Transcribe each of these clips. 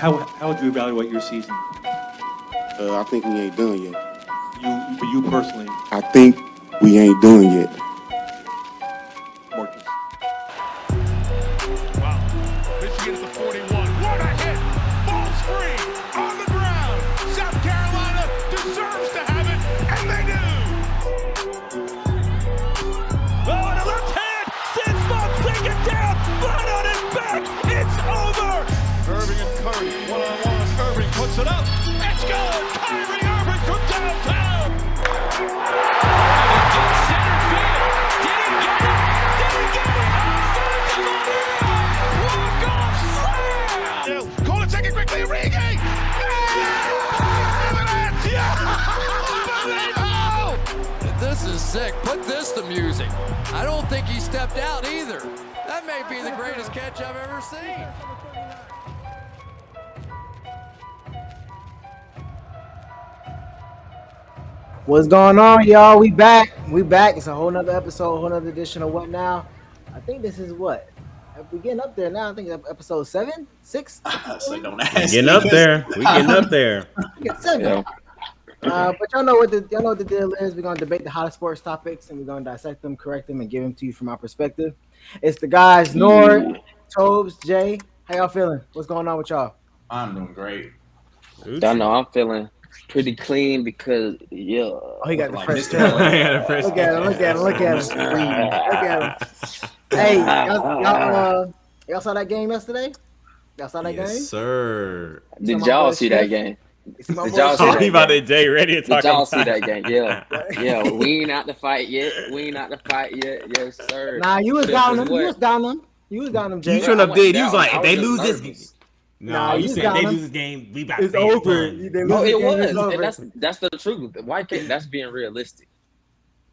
How would you evaluate your season? I think we ain't done yet. You personally, I think we ain't done yet. Marcus. Wow. Michigan at the 41. What a hit! Ball's free on the ground. South Carolina deserves to have it, and they do. Oh, and a left hand. Sends Fonseca it down. Flat on his back. It's over. Irving and Curry. One-on-one. Irving puts it up. It's good. Kyrie Irving from downtown. Center field. Did he get it? Did he get it? Walk-off slam. Call it, take it quickly. Origi. This is sick. Put this to music. I don't think he stepped out either. That may be the greatest catch I've ever seen. What's going on, y'all? We back. It's a whole nother episode, a whole nother edition of What Now. I think this is what? We getting up there now. I think it's episode 7, 6. So don't We ask. getting up there. We getting up there. Yeah, 7. But y'all know what the deal is. We're gonna debate the hottest sports topics and we're gonna dissect them, correct them, and give them to you from our perspective. It's the guys, Nord, Tobes, Jay. How y'all feeling? What's going on with y'all? I'm doing great. Y'all know I'm feeling pretty clean because Oh, he got the Like fresh Mr. tail. Yeah, the first- Look at him. Look at him. Hey, y'all saw that game yesterday? Y'all saw that game? Yes, sir. did y'all see that game? See my Did boy y'all see Chef? Oh, he about to Jay ready to Did talk y'all about see that game? Yeah. We ain't out to fight yet. Yes, sir. Nah, you was Chef down was them. You what? was down them. You was down them, Jay. You shouldn't have did. He was down. like, I if they was lose just this game. nervous. No, Nah, you you said got they him. lose this game. We about It's to fade over. fun. They No, lose it the game, was. it's over. And that's the truth. Why can't that's being realistic?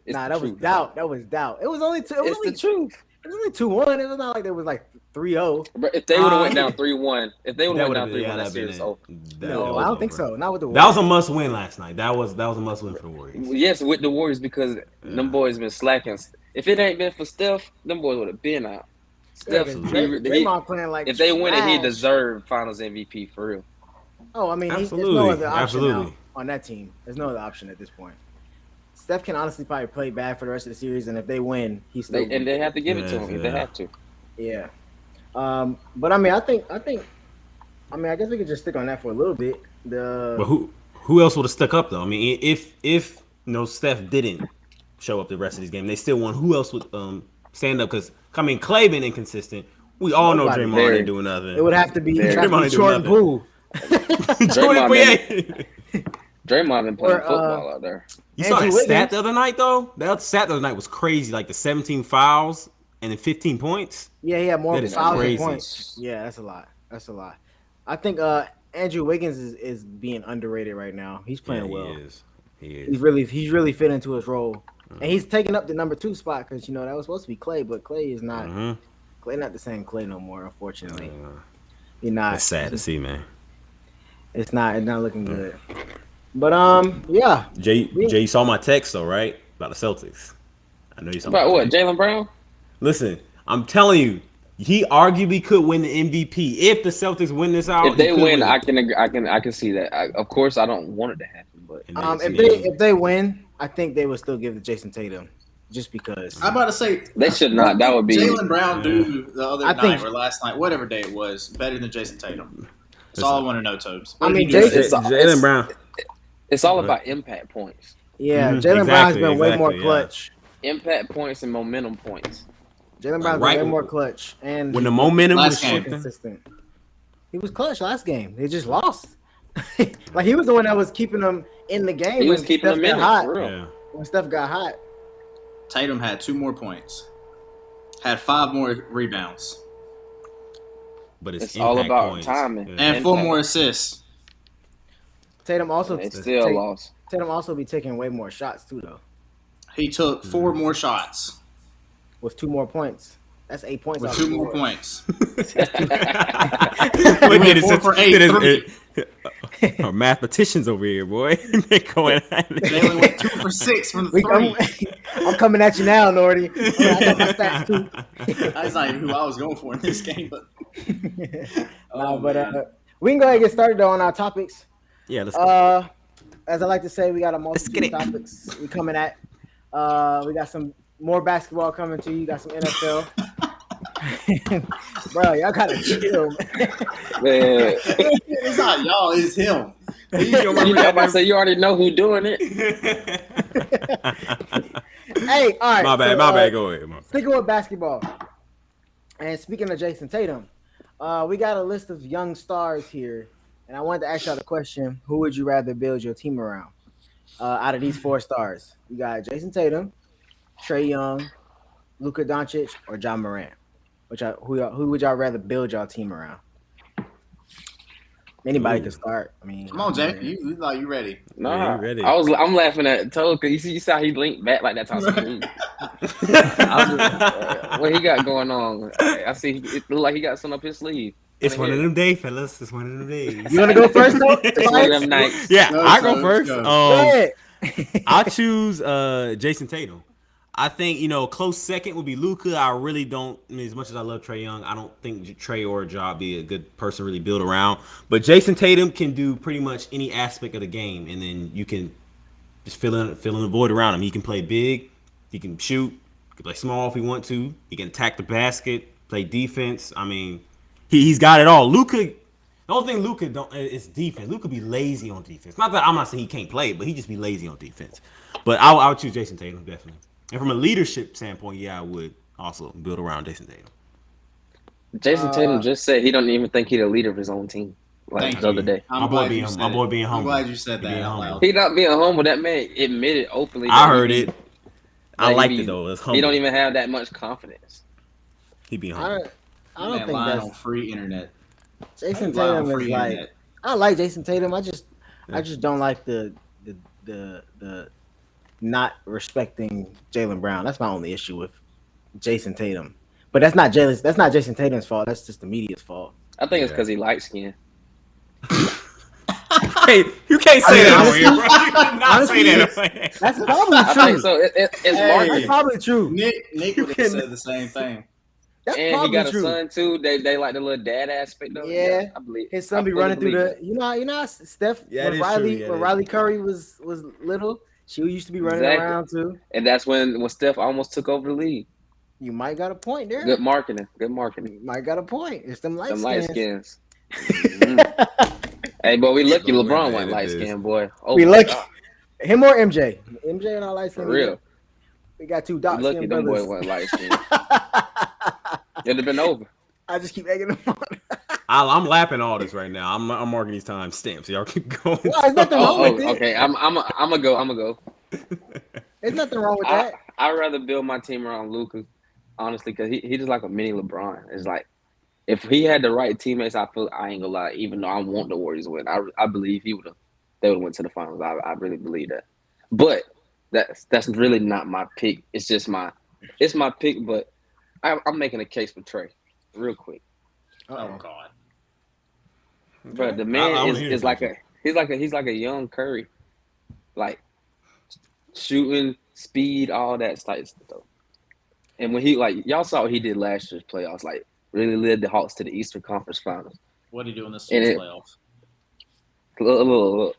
It's Nah, the that was truth. doubt. That was doubt. It was only two. It was It's the only, truth. it was only 2-1. It was not like it was like 3-0. But if they would have went Uh, down 3-1, That went would've down been- 3-1, yeah, that that'd been series it. over. No, I don't think so. Not with the That was a Warriors. must win last night. That was a must win for the Warriors. Yes, with the Warriors because them boys been slacking. If it ain't been for Steph, them boys would have been out. Yeah, Steph, 'cause he, Draymond playing like if they win it, he trash. deserved Finals MVP for real. Oh, I mean, there's no Absolutely. other option Absolutely. now on that team. There's no other option at this point. Steph can honestly probably play bad for the rest of the series, and if they win, he's still. And they have to give it to him if they Yeah. have to. Yeah. But I mean, I guess we could just stick on that for a little bit. But who else would have stuck up though? I mean, if Steph didn't show up the rest of this game, they still won. Who else would stand up? Because I mean, Clay been inconsistent. We all know Nobody. Draymond ain't doing nothing. It would have to be Draymond ain't doing Jordan nothing. Poole. Jordan Draymond Poole. Draymond been playing Or, football out there. You saw that Andrew stat Wiggins. the other night though. That stat the other night was crazy. Like the 17 fouls and then 15 points. Yeah, he had more That is fouls than crazy. points. Yeah, that's a lot. I think Andrew Wiggins is being underrated right now. He's playing Yeah, well. He is. He's really fit into his role, and he's taking up the number 2 spot because that was supposed to be Clay, but Clay is not. Mhm. Clay not the same Clay no more, unfortunately. You're not. It's sad to see, man. It's not looking good. But yeah. Jay, you saw my text though, right? About the Celtics. I know you saw. About my what? text. Jaylen Brown? Listen, I'm telling you, he arguably could win the MVP if the Celtics win this out. If they he could win, it. I can see that. Of course, I don't want it to happen, but And then If they win, I think they would still give it to Jason Tatum, just because. I'm about to say they should not. That would be Jaylen Brown do the other I night think- or last night, whatever day it was, better than Jason Tatum. That's all I want to know, Tobes. I mean, Jason. Jaylen Brown. It's all about impact points. Yeah, Mhm, Jaylen Brown's exactly, been way more yeah. clutch. Impact points and momentum points. Jaylen Brown's Right. been way more clutch, and When the momentum was Last game. shifting. consistent. He was clutch last game. They just lost. Like he was the one that was keeping them in the game. He was when keeping Steph them in got it, hot. for real. Yeah. When Steph got hot. Tatum had 2 more points, had 5 more rebounds, But it's It's all impact about points. timing. Yeah. and 4 Impact. more assists. Tatum also They still lost. Tatum also be taking way more shots too, though, He took 4 more shots with 2 more points. That's 8 points. with off 2 the more board. points. Look went at it, 4 for 8, Our mathematicians over here, boy. They going at it. They only went 2 for 6 from the We- 3. I'm coming at you now, Nordy. I got my stats too. That's not even who I was going for in this game, but Nah, but man. We can go ahead and get started though on our topics. Yeah, let's go. As I like to say, we got a get multitude it. of topics we coming at. We got some more basketball coming to you. Got some NFL. Bro, y'all gotta chill, Man, It's not y'all, it's him. you already know who doing it. Hey, all right. My bad. Go ahead. Sticking with basketball, and speaking of Jason Tatum, we got a list of young stars here, and I wanted to ask y'all the question: who would you rather build your team around? Out of these 4 stars, you got Jason Tatum, Trae Young, Luka Doncic, or John Morant. Who would y'all rather build y'all team around? Anybody can start. I mean, Come on, Jay. You ready? Nah, Yeah, you ready. I'm laughing at Toe because you see how he linked back like that's how he what he got going on? I see it look like he got something up his sleeve. It's one of them days, fellas. It's one of them days. You want to go first, though? It's one of them nights. Yeah, Go, I go Coach, first. go. Go ahead. I'll choose Jason Tatum. I think, close second would be Luka. I really don't, as much as I love Trae Young, I don't think Trae or Ja be a good person to really build around. But Jason Tatum can do pretty much any aspect of the game, and then you can just fill in the void around him. He can play big, he can shoot, he can play small if he want to, he can attack the basket, play defense. I mean, he's got it all. Luka, the only thing Luka don't is defense. Luka be lazy on defense. Not that I'm not saying he can't play, but he just be lazy on defense. But I would choose Jason Tatum definitely. And from a leadership standpoint, yeah, I would also build around Jason Tatum. Jason Tatum just said he don't even think he's the leader of his own team. Like Thank the you. other day. My boy being humble. I'm glad you said that. Being out humble. loud. He not being humble. That man admitted openly. I that heard he it. be- I that liked he be- it though. It's humble. He don't even have that much confidence. He being I humble. don't Man think lying that's on free internet. Jason Lying on Tatum is free like. internet. I like Jason Tatum. I just don't like the not respecting Jaylen Brown. That's my only issue with Jason Tatum. But that's not Jason Tatum's fault. That's just the media's fault. I think it's because he light skinned. Hey, you can't say that on honestly- here, bro. You cannot honestly, say that on here. That's probably I true. think so. It's Hey. That's marketing. probably true. Nick would have said the same thing. That's And he probably got a true. son too. They like the little dad aspect of it. Yeah. I believe His son I be fully running through believe the how Steph Yeah, when it is Riley true. Yeah, when it Riley Curry was little, she used to be running Exactly. around too. it. And that's when Steph almost took over the league. You might got a point there. Good marketing. Good marketing. You might got a point. It's them light Them light skins. skins. Mhm. Hey, but we lucky Don't LeBron worry, went man, light it is. skinned, boy. Oh, We my lucky. God. Him or MJ? MJ and all light For skin. real. We got 2 We dark lucky skin them boys brothers. went light skinned. It'd have been over. I just keep egging them on. I'm lapping all this right now. I'm marking these time stamps. Y'all keep going. Well, there's nothing wrong with it. Okay. I'm gonna go. There's nothing wrong with that. I'd rather build my team around Luka, honestly, because he just like a mini LeBron. It's like if he had the right teammates, I ain't gonna lie. Even though I want the Warriors to win, I believe they would have went to the finals. I really believe that. But that's really not my pick. It's just my pick. But I'm making a case for Trae, real quick. Oh God. Bro, the I man wanna hear is this like one. he's like a young Curry, like shooting, speed, all that type of stuff. And when he y'all saw what he did last year's playoffs, like really led the Hawks to the Eastern Conference Finals. What are you doing this And year's it- playoffs? Look.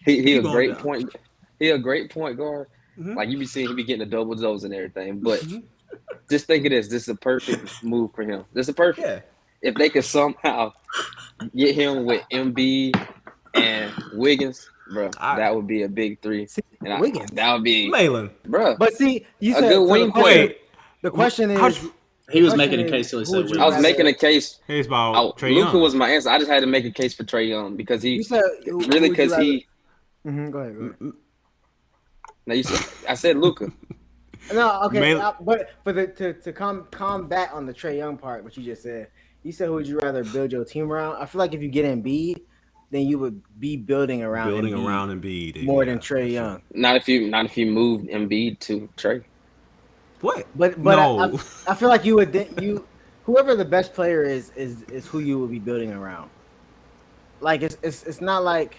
He a Keep on great down. point. He a great point guard. Mhm. Like you be seeing, he be getting the double doubles and everything. But just think of this. This is a perfect move for him. This is perfect. Yeah. If they could somehow get him with Embiid and Wiggins, bro, that would be a big 3. See, And Wiggins. that would be, Leyland. bro. But see, you A said good so wing the question, Wait. the question How- is He was question making a is, case till he who said would you I was rather- making a case. Here's about Trae Luka Young. was my answer. I just had to make a case for Trae Young because You he said who really would you because rather- he. Go ahead. Now you said I said Luka. No, okay, Mainly- but for to combat on the Trae Young part, what you just said, you said who would you rather build your team around? I feel like if you get Embiid, then you would be building around Embiid more than Trae Young. Not if you moved Embiid to Trae. What? But No. I feel like you would whoever the best player is who you would be building around. Like it's not like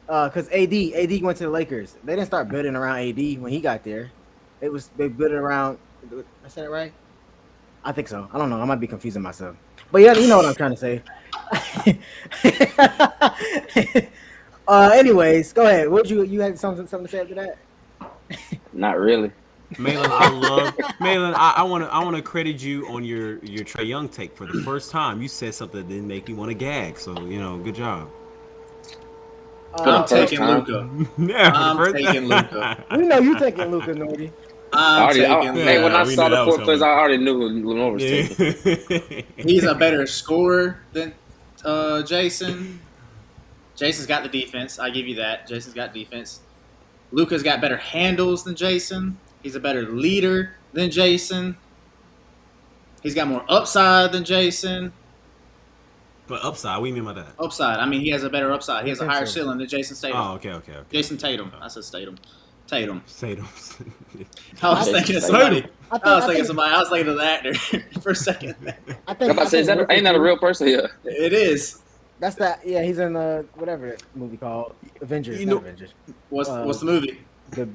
because AD went to the Lakers. They didn't start building around AD when he got there. They built it around. I said it right? I think so. I don't know. I might be confusing myself. But yeah, you know what I'm trying to say. Anyways, go ahead. What you had something to say after that? Not really. Malin, I love Malin. I wanna credit you on your Trae Young take for the first time. You said something that didn't make me want to gag. So good job. I'm the first taking time. Luka. Yeah, I'm for the first taking time. Luka. We know you taking Luka, Nordy. I'm taking Luka. Hey, when I we saw knew the that was fourth place, I coming. already knew who Lenore was taking. He's a better scorer than Jason. Jason's got the defense. I give you that. Jason's got defense. Luka's got better handles than Jason. He's a better leader than Jason. He's got more upside than Jason. But upside, what do you mean by that? Upside. I mean, he has a better upside. He has a higher Potential. ceiling than Jason Statham. Oh, okay. Jason Tatum. I said Statham. Tatum. Tatum. I was thinking of somebody. I was thinking of the actor for a second. I I'm think. about to say, ain't that a real person here? It is. That's that. Yeah, he's in whatever that movie called Avengers. You Not know- Avengers. What's the movie? The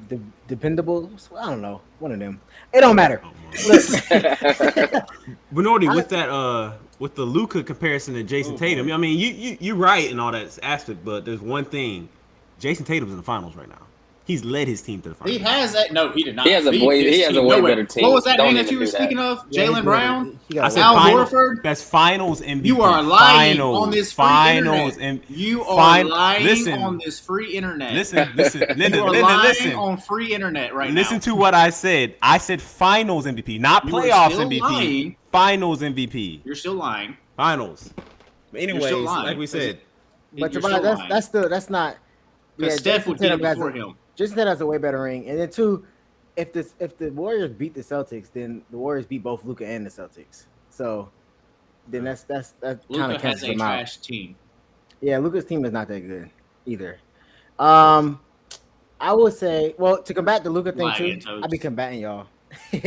Dependables. I don't know. One of them. It don't matter. Oh, Look, Minority with that with the Luka comparison to Jason Tatum. I mean, you're right in all that aspect, but there's one thing: Jason Tatum's in the finals right now. He's led his team to the finals. He has that. No, he did not. He has a Beat way- his he has a team way nowhere. better team. What was that Don't name that even you were do that. speaking of? yeah, Jalen he's Brown? good. He got I a said Al lot. final, Horford? That's finals MVP. You are lying finals, on this free finals, internet. and You are lying listen, on this free internet. Listen, You are lying on free internet right Listen now. to what I said. I said finals MVP, not You are playoffs still MVP. lying. Finals MVP. You're still lying. Finals. But anyways, still lying. like we said, But You're Tobias, still lying. that's not. Because Steph Jason would beat him Tatum has before a- him. Jason Tatum has a way better ring, and then two, if the Warriors beat the Celtics, then the Warriors beat both Luka and the Celtics. So then that kind of Luka has cancels a them out. trash team. Yeah, Luka's team is not that good either. I would say, well, to combat the Luka thing Lie too, again, Toads. I'd be combating y'all. Lie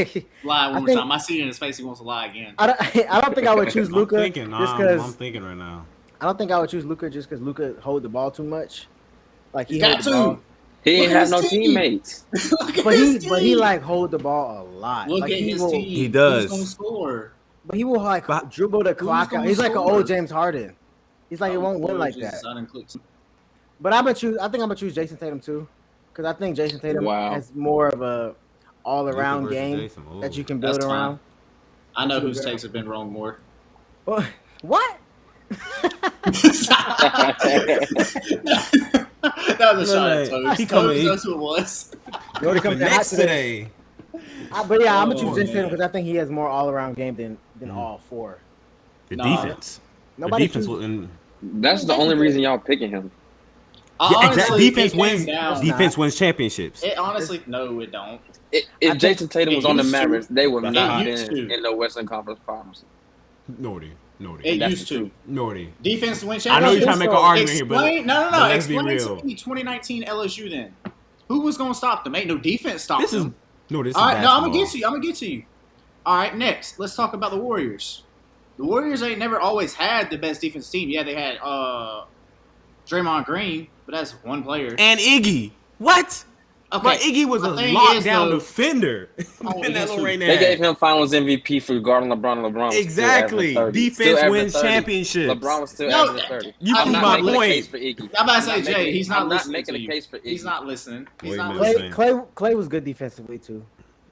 one I more think- time. I see it in his face. He wants to lie again. I don't think I would choose Luka I'm thinking. just I'm because thinking right now. I don't think I would choose Luka just because Luka hold the ball too much. Like he You got hold the ball, to. He ain't Look at had his no team. teammates. Look at but his he team. like hold the ball a lot. Look like at his will, team. He does. Who's gonna score? But he will like But- dribble the clock out. gonna He's like an score? old James Harden. He's like it won't win like that. But I think I'm gonna choose Jason Tatum too, because I think Jason Tatum Wow. has more of a all around Luka versus game Jason. Ooh. that you can build That's fine. around. I know That's whose good. takes have been wrong more. What? That was a shot at Look, Toast. he coming- Toast, that's who it was. You already come Next to today. today. But yeah, I'm gonna Oh, choose Jason Tatum man. because I think he has more all around game than all four. The Nah. defense. Nobody the defense. choose- That's the only reason y'all picking him. Honestly, defense it wins. came down- Defense wins championships. It honestly, no, it don't. If Jason Tatum it was on the used to. Mavericks, they would It not have used been to. in the Western Conference Finals. Nordy. It That's used the to. truth. Nordy. Defense win I know you're championships. trying to make an argument here, Explain, but no. let's be Explain real. to me 2019 LSU then. Who was going to stop them? Ain't no defense stop This is them. no. This is All right, no, I'm basketball. going to get to you. All right, next, let's talk about the Warriors. The Warriors ain't never always had the best defense team. Yeah, they had Draymond Green, but that's one player. And Iggy. What? Okay, But Iggy was a my thing lockdown is, though- defender. Oh, In that yes, little right They now. gave him Finals MVP for guarding LeBron. And LeBron was Exactly. Still averaging 30. Defense Still averaging wins 30. championships. LeBron was still No, averaging 30. You I'm prove not my making a point. case for Iggy. I'm about to I'm say, not Jay, making- he's not I'm not listening making to a you. case for Iggy. He's not listening. He's Wait a not minute. listening. Clay was good defensively too.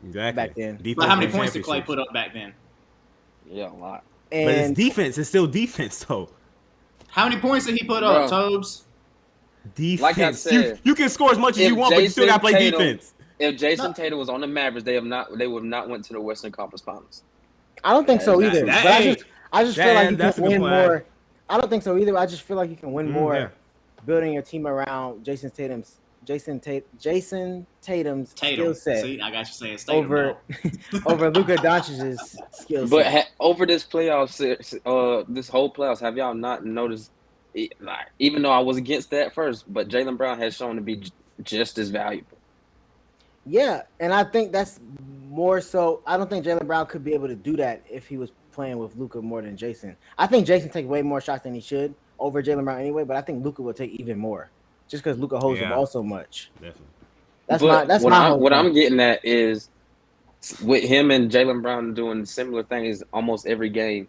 Exactly. Back then. Defense But how many wins points did Clay championships. put up back then? Yeah, a lot. But it's And defense. It's still defense, though. How many points did he put up, Tobes? Defense. Like I said, you can score as much as if you want, but you still Jason got to play Tatum- defense. If Jason Tatum was on the Mavericks, they would not went to the Western Conference Finals. I don't think so either. that- But hey, I just feel like you that's a can good win point. more. I don't think so either. I just feel like you can win more yeah. building your team around Jason Tatum's skill set See, I got you saying Statham over now. over Luka Doncic's skill But set. over this playoffs, this whole playoffs, have y'all not noticed? Like, even though I was against that first, but Jaylen Brown has shown to be just as valuable. Yeah, and I think that's more so. I don't think Jaylen Brown could be able to do that if he was playing with Luka more than Jason. I think Jason takes way more shots than he should over Jaylen Brown anyway, but I think Luka will take even more just because Luka holds the Yeah. ball so much. Definitely. That's what my I'm, whole what I'm point. getting at is with him and Jaylen Brown doing similar things almost every game.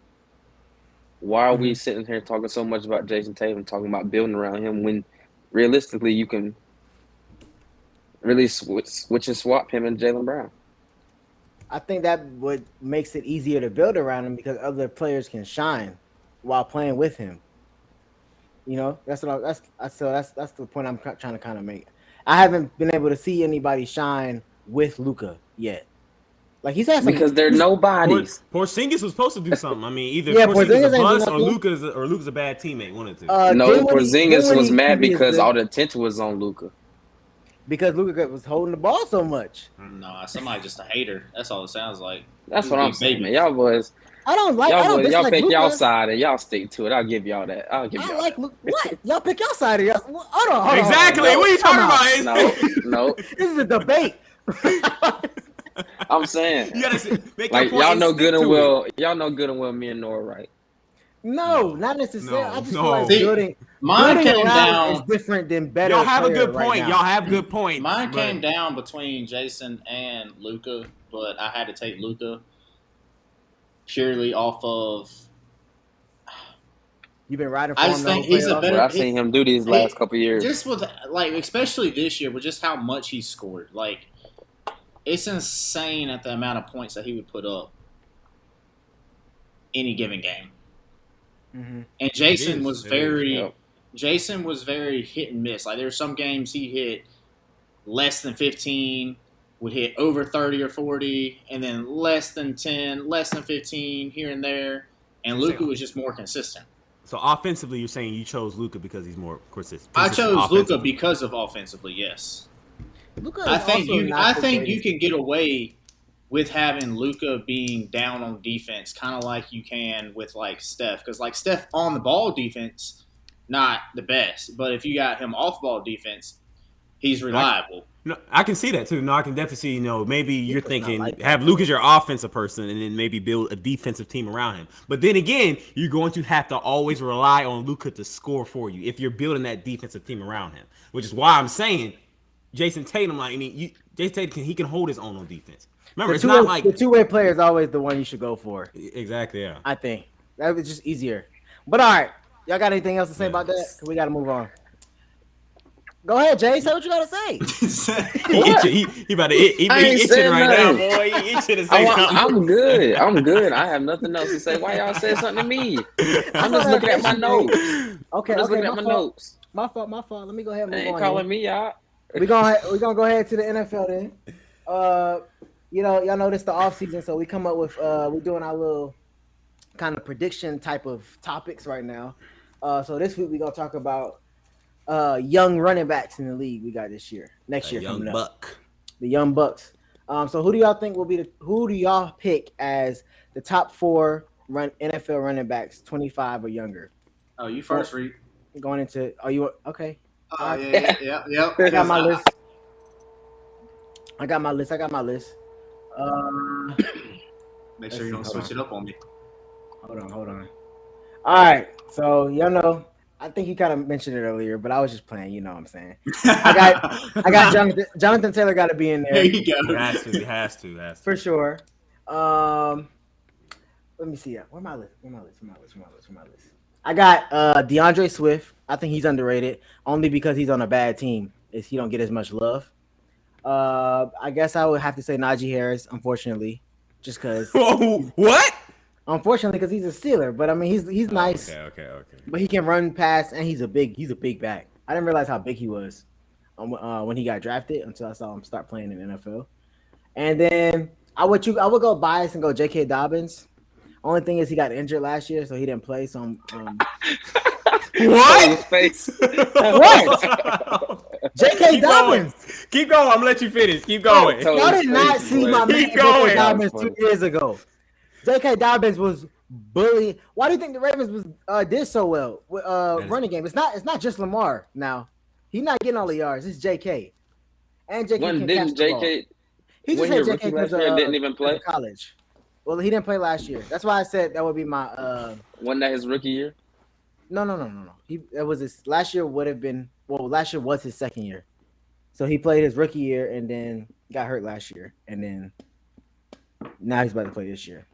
why are we sitting here talking so much about Jason Tatum, talking about building around him when realistically you can really switch and swap him and Jaylen Brown? I think that would makes it easier to build around him because other players can shine while playing with him. You know, that's what that's the point I'm trying to kind of make. I haven't been able to see anybody shine with Luka yet. Like he's had some. Because they're nobodies. Porzingis was supposed to do something. I mean, either Yeah, Porzingis Porzingis a ain't bust doing or Luka's a bad teammate. One of the two. No, Porzingis was mad Dinwiddie is because good all the attention was on Luka. because Luka was holding the ball so much. Nah, somebody just a hater. That's all it sounds like. That's He's what a I'm big saying, baby. man. Y'all boys, I don't y'all dislike pick y'all Luka. side and y'all stick to it. I'll give y'all that. I'll give I y'all like that. Luka. What? Y'all pick your side of y'all. Hold on. Exactly. no, What are you Come talking on. about? No. This is a debate. I'm saying, You gotta make like your point and stick to it. y'all know good and well me and Nora, right? No, not necessarily. I just feel like See, building mine came around is down. different than better. Y'all have a player good right point. now. Y'all have good points. Mine but- came down between Jason and Luka, but I had to take Luka purely off of. You've been riding for I him just the whole think he's a playoff? better. What I've seen him do these last couple years. Just with like, especially this year, with just how much he scored. Like, it's insane at the amount of points that he would put up any given game. Mm-hmm. And Jason is. was It very, Yep. Jason was very hit and miss. Like, there were some games he hit less than 15, would hit over 30 or 40, and then less than 10, less than 15 here and there. And Luka was just more consistent. So offensively, you're saying you chose Luka because he's more consistent. I chose Luka offensively. because of offensively, yes. Luka is I think also not the you greatest. can get away with having Luka being down on defense, kind of like you can with like Steph, because like Steph on the ball defense, not the best, but if you got him off ball defense, he's reliable. No, I can see that too. No, I can definitely see. Maybe you're Luka's not thinking like that, have Luka as your offensive person, and then maybe build a defensive team around him. But then again, you're going to have to always rely on Luka to score for you if you're building that defensive team around him. Which is why I'm saying Jason Tatum. Like, Jason Tatum he can hold his own on defense. Remember, it's not like the two-way player is always the one you should go for. exactly. Yeah. I think that was just easier. But all right, y'all got anything else to say about that? 'Cause we got to move on. Go ahead, Jay. Say what you got to say. He about to he I ain't itching said right now, nothing. boy. He itching to say something. I'm good. I'm good. I have nothing else to say. Why y'all said something to me? I'm just looking at my notes. Okay, I'm just looking my at my fault. notes. My fault. Let me go ahead and They move ain't on. calling me out. We're gonna go ahead to the NFL then. Y'all know this the off season, so we come up with we're doing our little kind of prediction type of topics right now. So this week we're gonna talk about young running backs in the league we got this year. Next year Young coming up. buck. The Young Bucks. So who do y'all think will be who do y'all pick as the top 4 NFL running backs 25 or younger? Oh, you first, Reed. Going into you okay? Oh, yeah. I got my list. I got my list. Make sure you don't switch it up on me. Hold on. All right. So y'all know, I think you kind of mentioned it earlier, but I was just playing. You know what I'm saying? I got Jonathan Taylor got to be in There there you go. He has to. for sure. Let me see. Where my list? I got DeAndre Swift. I think he's underrated only because he's on a bad team. He don't get as much love. I guess I would have to say Najee Harris, unfortunately, just because. What? Unfortunately, because he's a Steeler, but I mean he's nice. Okay. But he can run past, and he's a big back. I didn't realize how big he was when he got drafted until I saw him start playing in the NFL. And then I would go bias and go J.K. Dobbins. Only thing is he got injured last year, so he didn't play. So What? Face. What? J.K. Dobbins. Keep going. I'm gonna let you finish. Keep going. Y'all did not see my man Keep going. J.K. Dobbins 2 years ago. J.K. Dobbins was bullied. Why do you think the Ravens did so well with running game? It's not just Lamar now. He's not getting all the yards. It's J.K. And J.K. When can didn't catch the ball. JK? He just when had your J.K. rookie last year didn't even play? college. Well, he didn't play last year. That's why I said that would be my. Wasn't that his rookie year? No. That was his last year. Would have been last year was his second year, so he played his rookie year and then got hurt last year, and then now he's about to play this year.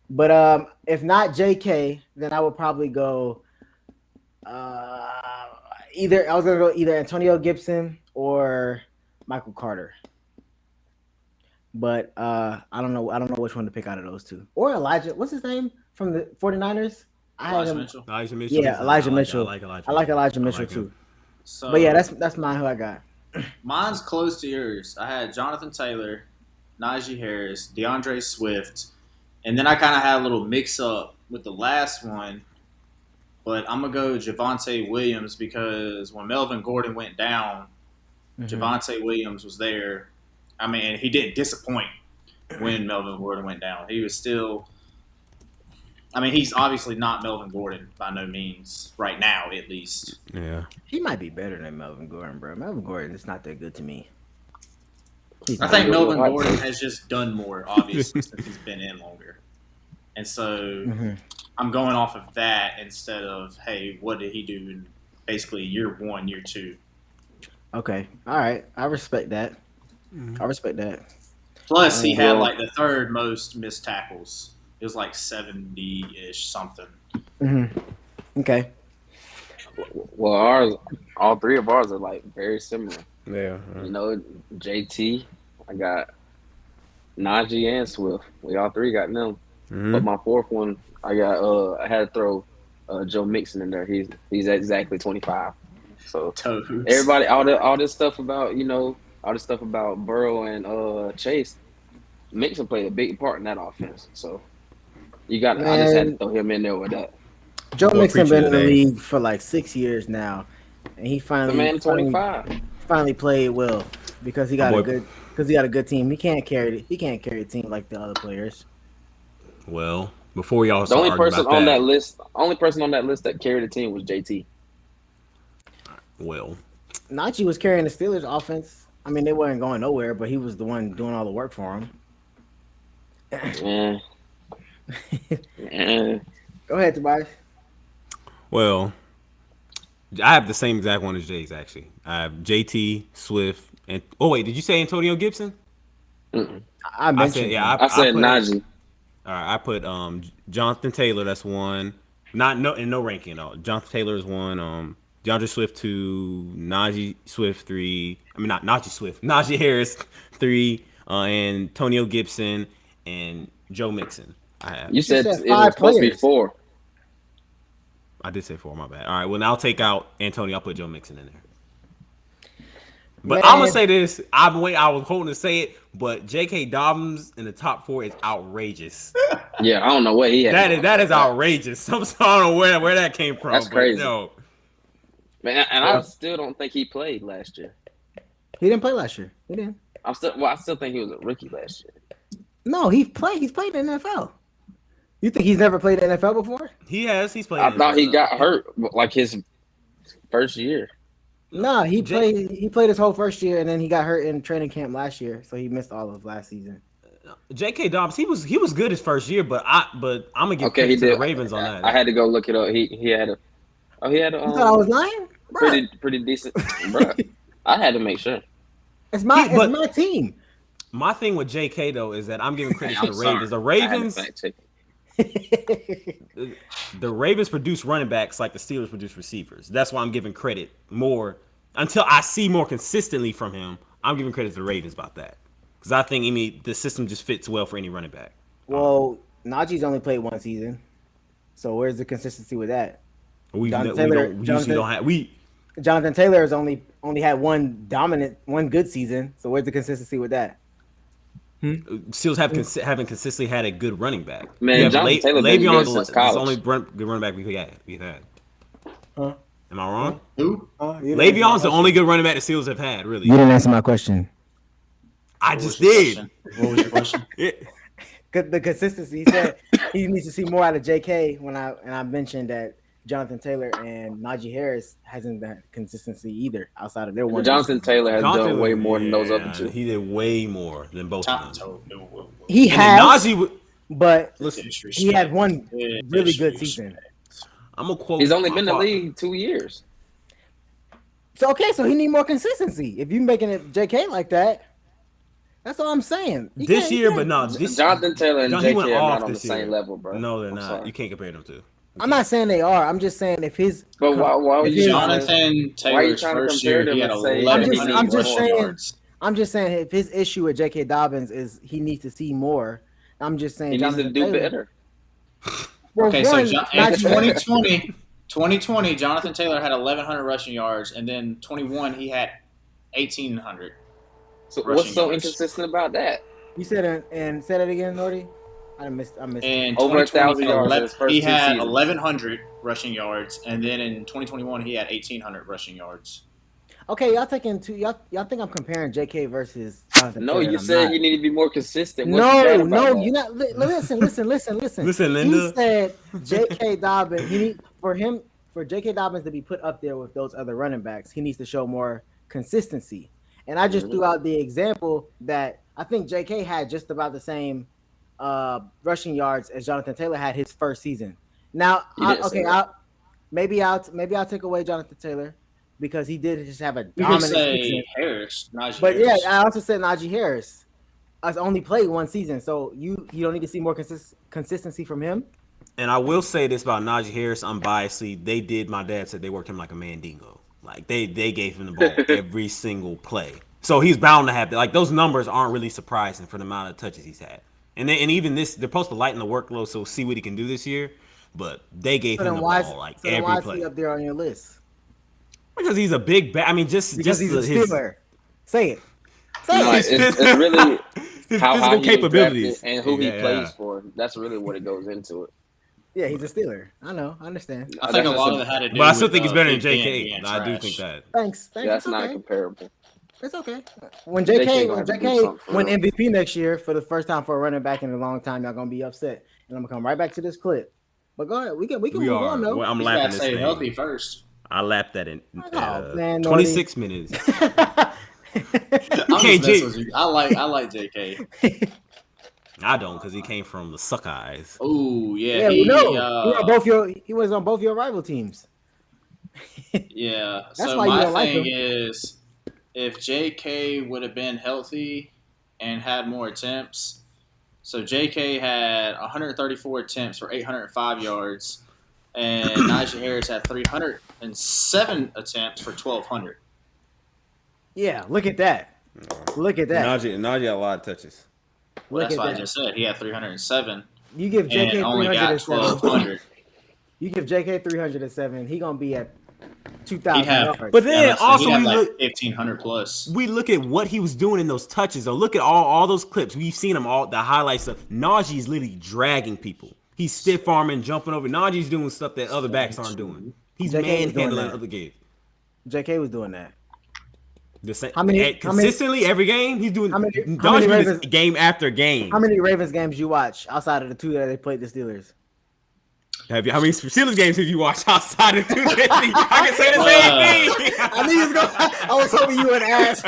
But if not JK, then I would probably go either I was gonna go either Antonio Gibson or Michael Carter. But I don't know. I don't know which one to pick out of those two. Or Elijah. What's his name from the 49ers? I had Elijah him. Mitchell. Elijah Mitchell. Yeah, Elijah I Mitchell. like Elijah. I like Elijah I Mitchell like him. too. So, But yeah, that's mine. Who I got? mine's close to yours. I had Jonathan Taylor, Najee Harris, DeAndre Swift, and then I kind of had a little mix up with the last one. But I'm gonna go Javonte Williams because when Melvin Gordon went down, Javonte Williams was there. I mean, he didn't disappoint when Melvin Gordon went down. He was still. I mean, he's obviously not Melvin Gordon by no means right now, at least. Yeah. He might be better than Melvin Gordon, bro. Melvin Gordon is not that good to me. I think Melvin Gordon has just done more, obviously, since he's been in longer. And so I'm going off of that instead of, hey, what did he do in basically year 1, year 2? Okay. All right. I respect that. I respect that. Plus, he had like the third most missed tackles. It was like 70-ish something. Okay. Well, all three of ours are like very similar. Yeah. You know, JT, I got Najee and Swift. We all three got them. But my fourth one, I had to throw Joe Mixon in there. He's exactly 25. So Toads. everybody, all this stuff about Burrow and Chase, Mixon played a big part in that offense. So I just had to throw him in there with that. Joe Well, Mixon preacher been in the today. league for like 6 years now, and he The finally man 25. finally played well because he got My a boy- good team. He can't carry a team like the other players. Well, before y'all The start only arguing person about on that, that list that carried the team was JT. well, Najee was carrying the Steelers offense. I mean, they weren't going nowhere, but he was the one doing all the work for him. Yeah. Yeah. Go ahead, Tobias. well, I have the same exact one as Jay's actually. I have JT, Swift, and did you say Antonio Gibson? I mentioned I said put, Najee. All right, I put Jonathan Taylor. That's one. No ranking at all. Jonathan Taylor is one. DeAndre Swift 2, Najee Swift 3. I mean not Najee Swift. Najee Harris 3, and Antonio Gibson and Joe Mixon. I have. You said said it was 5 supposed to be players. 4. I did say 4. My bad. All right. Well, now I'll take out Antonio. I'll put Joe Mixon in there. But I'm gonna say this. I was hoping to say it, but J.K. Dobbins in the top 4 is outrageous. Yeah, I don't know what he had. That is outrageous. I don't know where that came from. That's crazy. But no. Man, and I still don't think he played last year. he didn't play last year. He didn't. I still think he was a rookie last year. No, he's played in the NFL. You think he's never played in the NFL before? He has. He's played. I in thought the he NFL. got hurt like his first year. No, he played his whole first year, and then he got hurt in training camp last year, so he missed all of last season. J.K. Dobbins. He was good his first year, but I'm gonna give Okay, credit he to did. the Ravens on that. I had to go look it up. He had a You thought I was lying? Bruh, pretty decent. Bruh, I had to make sure. it's my but- my team. My thing with J.K. though is that I'm giving credit to I'm the sorry. Ravens. The I had to Ravens. fact check. The Ravens produce running backs like the Steelers produce receivers. That's why I'm giving credit more until I see more consistently from him. I'm giving credit to the Ravens about that because I think the system just fits well for any running back. Well, Najee's only played one season, so where's the consistency with that? We Jonathan usually don't have Jonathan Taylor has only had one good season, so where's the consistency with that? Steelers haven't consistently had a good running back. Man, We have Jonathan Taylor been Le'Veon good since is the college. only good running back we've had. Huh? Am I wrong? Who? Le'Veon's the only good running back the Steelers have had. Really, You didn't answer my question. I What just was your did. question? What was your question? The consistency. He said he needs to see more out of J.K. When I mentioned that Jonathan Taylor and Najee Harris hasn't that consistency either outside of their one. Jonathan Taylor has Jonathan done way more than those other yeah, two. He did way more than both of them. Tom- He And then has, Najee, but listen, he had one really good season. I'm gonna quote. He's only been in the my league 2 years. So he need more consistency. If you're making it J.K. like that, That's all I'm saying. You This can't- you year, can't- but no, this Jonathan Taylor and he went JK are off not on the this same year. level, bro. No, they're I'm not. sorry. You can't compare them to. I'm not saying they are. I'm just saying if his. But why are if you his- trying to? Jonathan Taylor's trying to first compare year, them he had and say 1,100 I'm just rushing saying- yards. I'm just saying if his issue with J.K. Dobbins is he needs to see more. I'm just saying He needs to Jonathan do Taylor- better. Well, Okay, one, so in 2020, Jonathan Taylor had 1,100 rushing yards, and then 21 he had 1,800. So Rushing what's so yards. inconsistent about that? you said and said it again, Nordy. I missed. In Over 2020, 1,000 yards in his first he two had seasons. 1,100 rushing yards, and then in 2021 he had 1,800 rushing yards. Okay, y'all taking two. Y'all think I'm comparing J.K. versus Jonathan No, Taylor, you and I'm said not. he needed to be more consistent. What's bad No, about no, that? you're not. Listen. Listen, Linda. He said J.K. Dobbins. For J.K. Dobbins to be put up there with those other running backs, he needs to show more consistency. And I just threw out the example that I think J.K. had just about the same rushing yards as Jonathan Taylor had his first season. Now, maybe I'll take away Jonathan Taylor because he did just have a You could dominant say season. Harris, Najee But Harris. yeah, I also said Najee Harris. I only played one season, so you don't need to see more consistency from him. And I will say this about Najee Harris, unbiasedly. My dad said they worked him like a mandingo. Like they gave him the ball every single play. So he's bound to have that. Like those numbers aren't really surprising for the amount of touches he's had. And even this, they're supposed to lighten the workload, so see what he can do this year. But they gave him the ball like every why is play. he up there on your list? Because he's a big back. I mean, Because he's he's a Steeler. Say it. Say Like, it. it's really his how physical high he capabilities was drafted and who he Yeah. plays for. That's really what it goes into it. Yeah, he's a Steeler. I know. I understand. I think a lot of it had to do. But I still with, think he's better than Big Ben JK. being I do trash. think that. Thanks. Yeah, that's it's not okay. comparable. It's okay. When JK JK gonna have to do something for win real. MVP next year for the first time for a running back in a long time, y'all gonna be upset. And I'm gonna come right back to this clip. But go ahead. We can move on though. Well, I'm He's lapping got to this stay thing. healthy first. I lapped that in man, 26 minutes. I'm just messing with you. I like JK. I don't, because he came from the Suck Eyes. Oh yeah, Yeah, we know. He was on both your rival teams. Yeah. That's So why you my don't like thing him. is, if JK would have been healthy and had more attempts, so JK had 134 attempts for 805 yards, and Najee Harris had 307 attempts for 1,200. Yeah, look at that. Look at that. Najee had a lot of touches. Well, Look that's at what I that. just said. He had 307 You give JK and only got 307. 1,200. You give JK 307. He gonna be at 2,000 He'd have- yards. But then Yeah, also he had we like look 1,500 plus. we look at what he was doing in those touches. Though, look at all those clips. We've seen them all. The highlights of Najee's literally dragging people. He's stiff arming, jumping over. Najee's doing stuff that other backs aren't doing. He's JK was doing manhandling that. other games. JK was doing that. The same, How many- consistently every game he's doing. how many Najee doing this Ravens- game after game. How many Ravens games you watch outside of the two that they played the Steelers? How many Steelers games have you watched outside of 2 days? I can say the same thing. I knew you was gonna. I was hoping you would ask.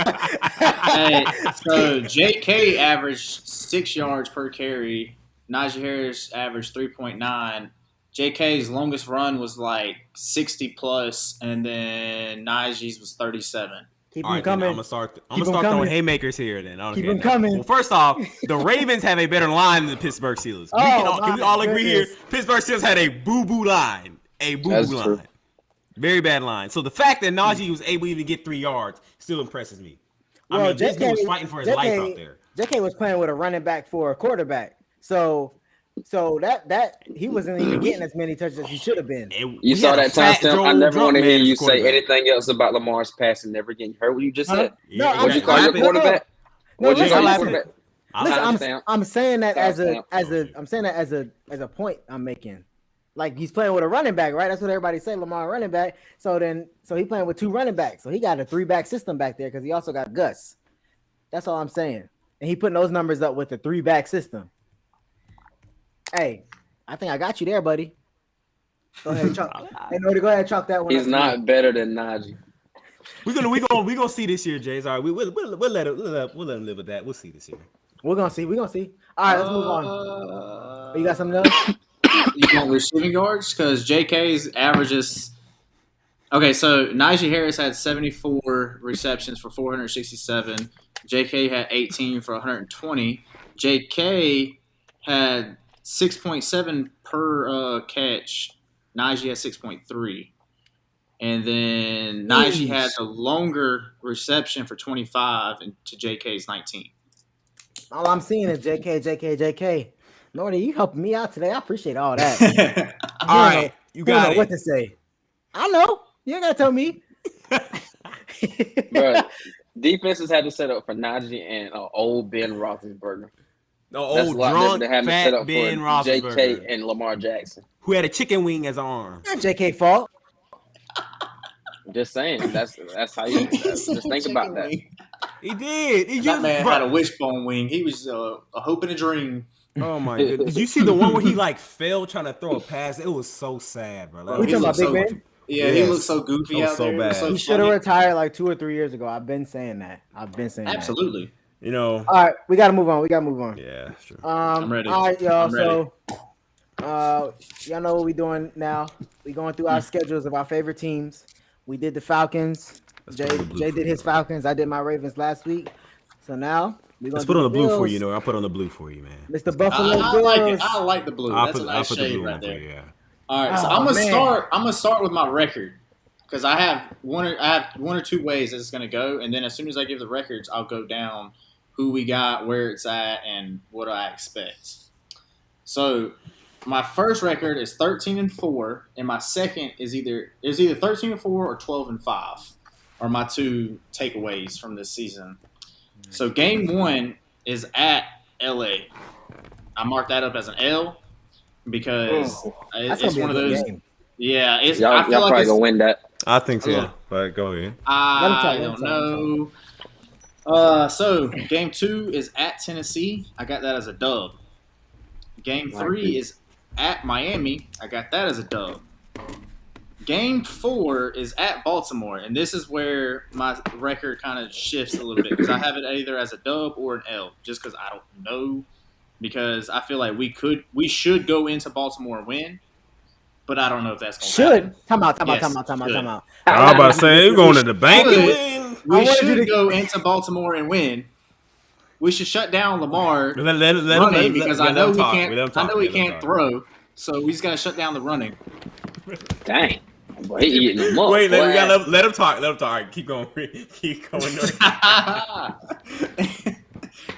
Hey, so JK averaged 6 yards per carry. Najee Harris averaged 3.9. JK's longest run was like 60 plus, and then Najee's was 37. Keep All them right, then, coming. I'm gonna start Keep throwing 'em coming. haymakers here. Then Keep 'em coming. Well, first off, the Ravens have a better line than the Pittsburgh Steelers. Can we my all agree here? goodness. Pittsburgh Steelers had a boo-boo line, That's true. line, very bad line. So the fact that Najee was able to even get 3 yards still impresses me. I mean, this dude was fighting for his life out there. JK was playing with a running back for a quarterback, so that he wasn't even getting as many touches as he should have been. You saw that timestamp. I never want to hear you say anything else about Lamar's passing never again. You heard what you just said. No, What'd you call your quarterback? No, What'd you listen, call your listen. quarterback? Listen, Timestamp. I'm saying that as Timestamp. I'm saying that as a point I'm making. Like he's playing with a running back, right? That's what everybody say. Lamar running back. So he playing with 2 running backs. So he got a 3-back system back there because he also got Gus. That's all I'm saying. And he putting those numbers up with the 3-back system. Hey, I think I got you there, buddy. Go ahead, chalk. Hey, Nordy, go ahead, chalk that one. He's up to not me. better than Najee. We gonna see this year, Jays. All right, we'll let him live with that. We'll see this year. We're gonna see. All right, let's move on. You got something else? You want receiving yards? Because JK's averages Okay, so Najee Harris had 74 receptions for 467. J.K. had 18 for 120. J.K. had 6.7 per catch. Najee had 6.3. And then Najee had the longer reception for 25 and to JK's 19. All I'm seeing is JK. Nordy, you helping me out today. I appreciate all that. All right, you got know it. what to say. I know. You ain't got to tell me. Bro, defenses had to set up for Najee and old Ben Roethlisberger. The old drunk, fat Ben Roethlisberger. JK and Lamar Jackson. Who had a chicken wing as an arm. Not JK fault. Just saying. That's how you just think about that. He did. That man had a wishbone wing. He was a hope and a dream. Oh my goodness! Did you see the one where he fell trying to throw a pass? It was so sad, bro. We talking about Big Ben? Yeah, he looked so goofy out there. Bad. So he should have retired like 2 or 3 years ago. I've been saying that. Absolutely. You know. All right, we gotta move on. Yeah, that's true. I'm ready. All right, y'all. So, y'all know what we doing now. We going through our schedules of our favorite teams. We did the Falcons. Jay did his Falcons. I did my Ravens last week. So now let's put on the blue for you. I'll put on the blue for you, man. Mr. Buffalo Bills. I like it. I like the blue. That's a nice shade right there. You, yeah. All right, so I'm gonna start with my record because I have one or two ways that it's gonna go, and then as soon as I give the records, I'll go down who we got, where it's at, and what I expect. So my first record is 13-4, and my second is either 13-4 or 12-5, are my two takeaways from this season. So game 1 is at LA. I marked that up as an L because it's one of those. Game. Yeah, y'all probably gonna win that. I think so, but go ahead. I don't know. So game 2 is at Tennessee. I got that as a dub. Game 3 is at Miami. I got that as a dub. Game 4 is at Baltimore, and this is where my record kind of shifts a little bit because I have it either as a dub or an L, just because I don't know. Because I feel like we should go into Baltimore and win, but I don't know if that's going to happen. Time out. I'm about to say we're going to the bank and win. We should go into Baltimore and win. We should shut down Lamar running because I know he can't. I know he can't throw, so we just got to shut down the running. Dang. Boy, he eating them up. Wait, we gotta let him talk. Let him talk. Right, keep going.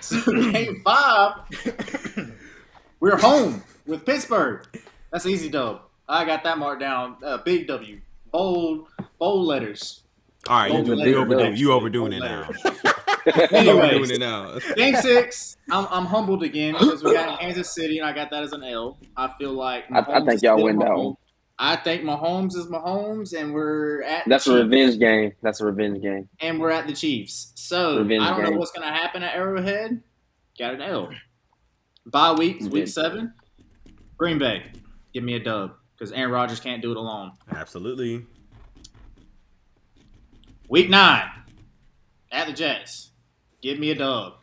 So game 5, we're home with Pittsburgh. That's an easy dub. I got that marked down. Big W, bold letters. All right, you overdoing it now. Anyway, game 6, I'm humbled again because we got Kansas City and I got that as an L. I feel like I think y'all win that one. I think Mahomes is Mahomes, and we're at. That's a revenge game. And we're at the Chiefs. So I don't know what's going to happen at Arrowhead. Got an L. Bye week 7. Green Bay, give me a dub because Aaron Rodgers can't do it alone. Absolutely. Week 9, at the Jets, give me a dub.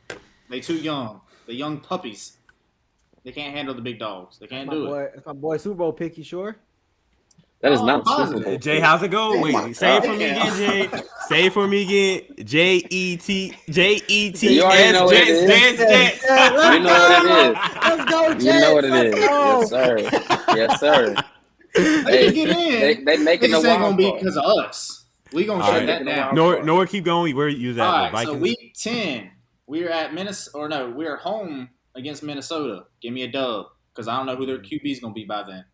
They too young. The young puppies. They can't handle the big dogs. They can't do it. That's my boy Super Bowl pick. You sure? That is not Super Bowl. Jay, how's it go? Wait, say it for me again, Jay. Say it for me again. Jets. You already know what it is. Jets. You know what it is. Let's go, Jets. You know what it is. Yes, sir. They get in. They making the wild card. Gonna be card. because of us. We gonna shut that down. Nor keep going. Where you at? All right. Vikings? So week 10, we're at we're home against Minnesota. Give me a dub because I don't know who their QB is gonna be by then.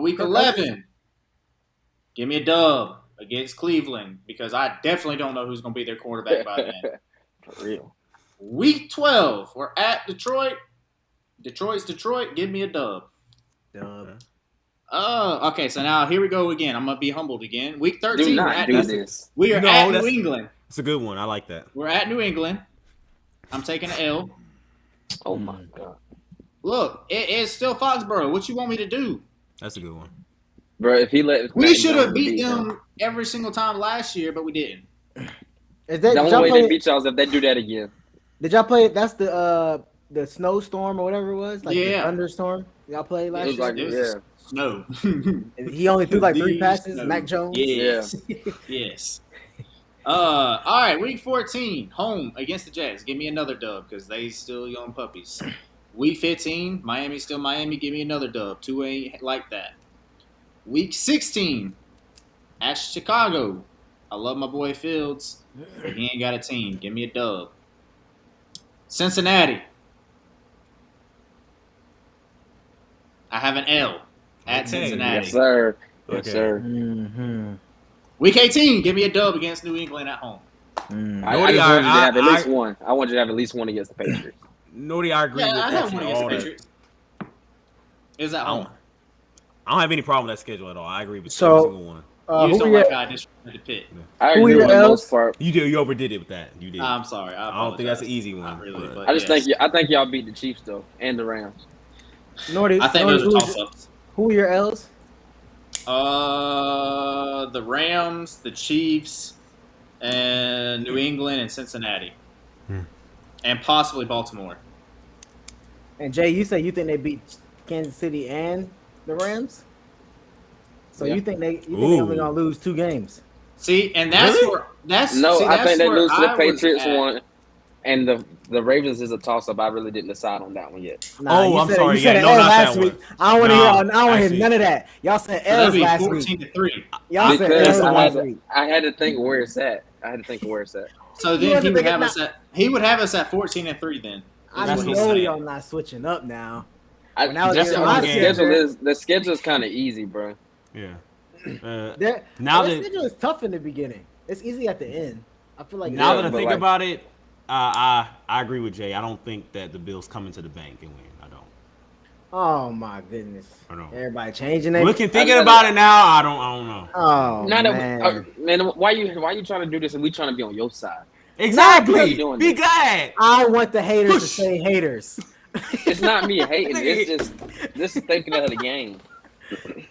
Week 11, give me a dub against Cleveland because I definitely don't know who's going to be their quarterback by then. For real. Week 12, we're at Detroit. Detroit. Give me a dub. Okay. So now here we go again. I'm going to be humbled again. Week 13, do not do this. We are at New England. It's a good one. I like that. We're at New England. I'm taking an L. Oh, my God. Look, it's still Foxborough. What you want me to do? That's a good one. Bro, if he we should have beat them every single time last year, but we didn't. The only way they beat y'all is if they do that again. Did y'all play? That's the snowstorm or whatever it was, like the thunderstorm. Y'all played last year. No. He only threw like 3 The passes. snow. Mac Jones. Yes. Yes. All right, week 14, home against the Jets. Give me another dub because they still young puppies. Week 15, Miami still Miami. Give me another dub. 2 ain't like that. Week 16, at Chicago. I love my boy Fields, but he ain't got a team. Give me a dub. Cincinnati. I have an L at Okay. Cincinnati. Yes, sir. Yes, Okay. sir. Mm-hmm. Week 18, give me a dub against New England at home. I just wanted you to have at least one. I want you to have at least one against the Patriots. Nody, I agree with I that. have one against the Patriots. Is at home. I don't have any problem with that schedule at all. I agree with So- every single one. You just who don't your, like how I disrespected the pit. I Who agree your with the L's? most part. You overdid it with that. You did. I'm sorry. I don't think that's an easy one. Not really, but- but I just yes. think I think y'all beat the Chiefs though, and the Rams. Nordy, I think Nordy, those are toss-ups. who are your L's? The Rams, the Chiefs, and New England and Cincinnati, and possibly Baltimore. And Jay, you say you think they beat Kansas City and the Rams? So Yeah. you think they Ooh. only gonna lose 2 games? See, and that's Really? where that's No, see, I that's think they where lose to the I was Patriots at. one, and the Ravens is a toss up. I really didn't decide on that one yet. Oh, you I'm said, sorry. You said Yeah, an no, L not last that week. one. I don't want to No, hear. I don't want to actually- hear none of that. Y'all said So that'd L's be last week. 14-3. Y'all said Because L's I last had week. I had to think where it's at. I had to think of where it's at. So You then had he to would think have it us at 14-3 then. I That's what he's know saying. y'all not switching up now. I, When I was just in the my schedule the schedule's kind of easy, bro. Yeah. Now Now the that schedule is tough in the beginning. It's easy at the end. I feel like now Yeah, that I but think like- about it, I agree with Jay. I don't think that the Bills come into the bank and win. I don't. Oh my goodness. I know. Everybody changing their Thinking about it now, I don't know. Oh Not man. man, why you trying to do this and we trying to be on your side? Exactly. Why you doing Be this? glad. I want the haters to say haters. It's not me hating. It's just this is thinking of the game.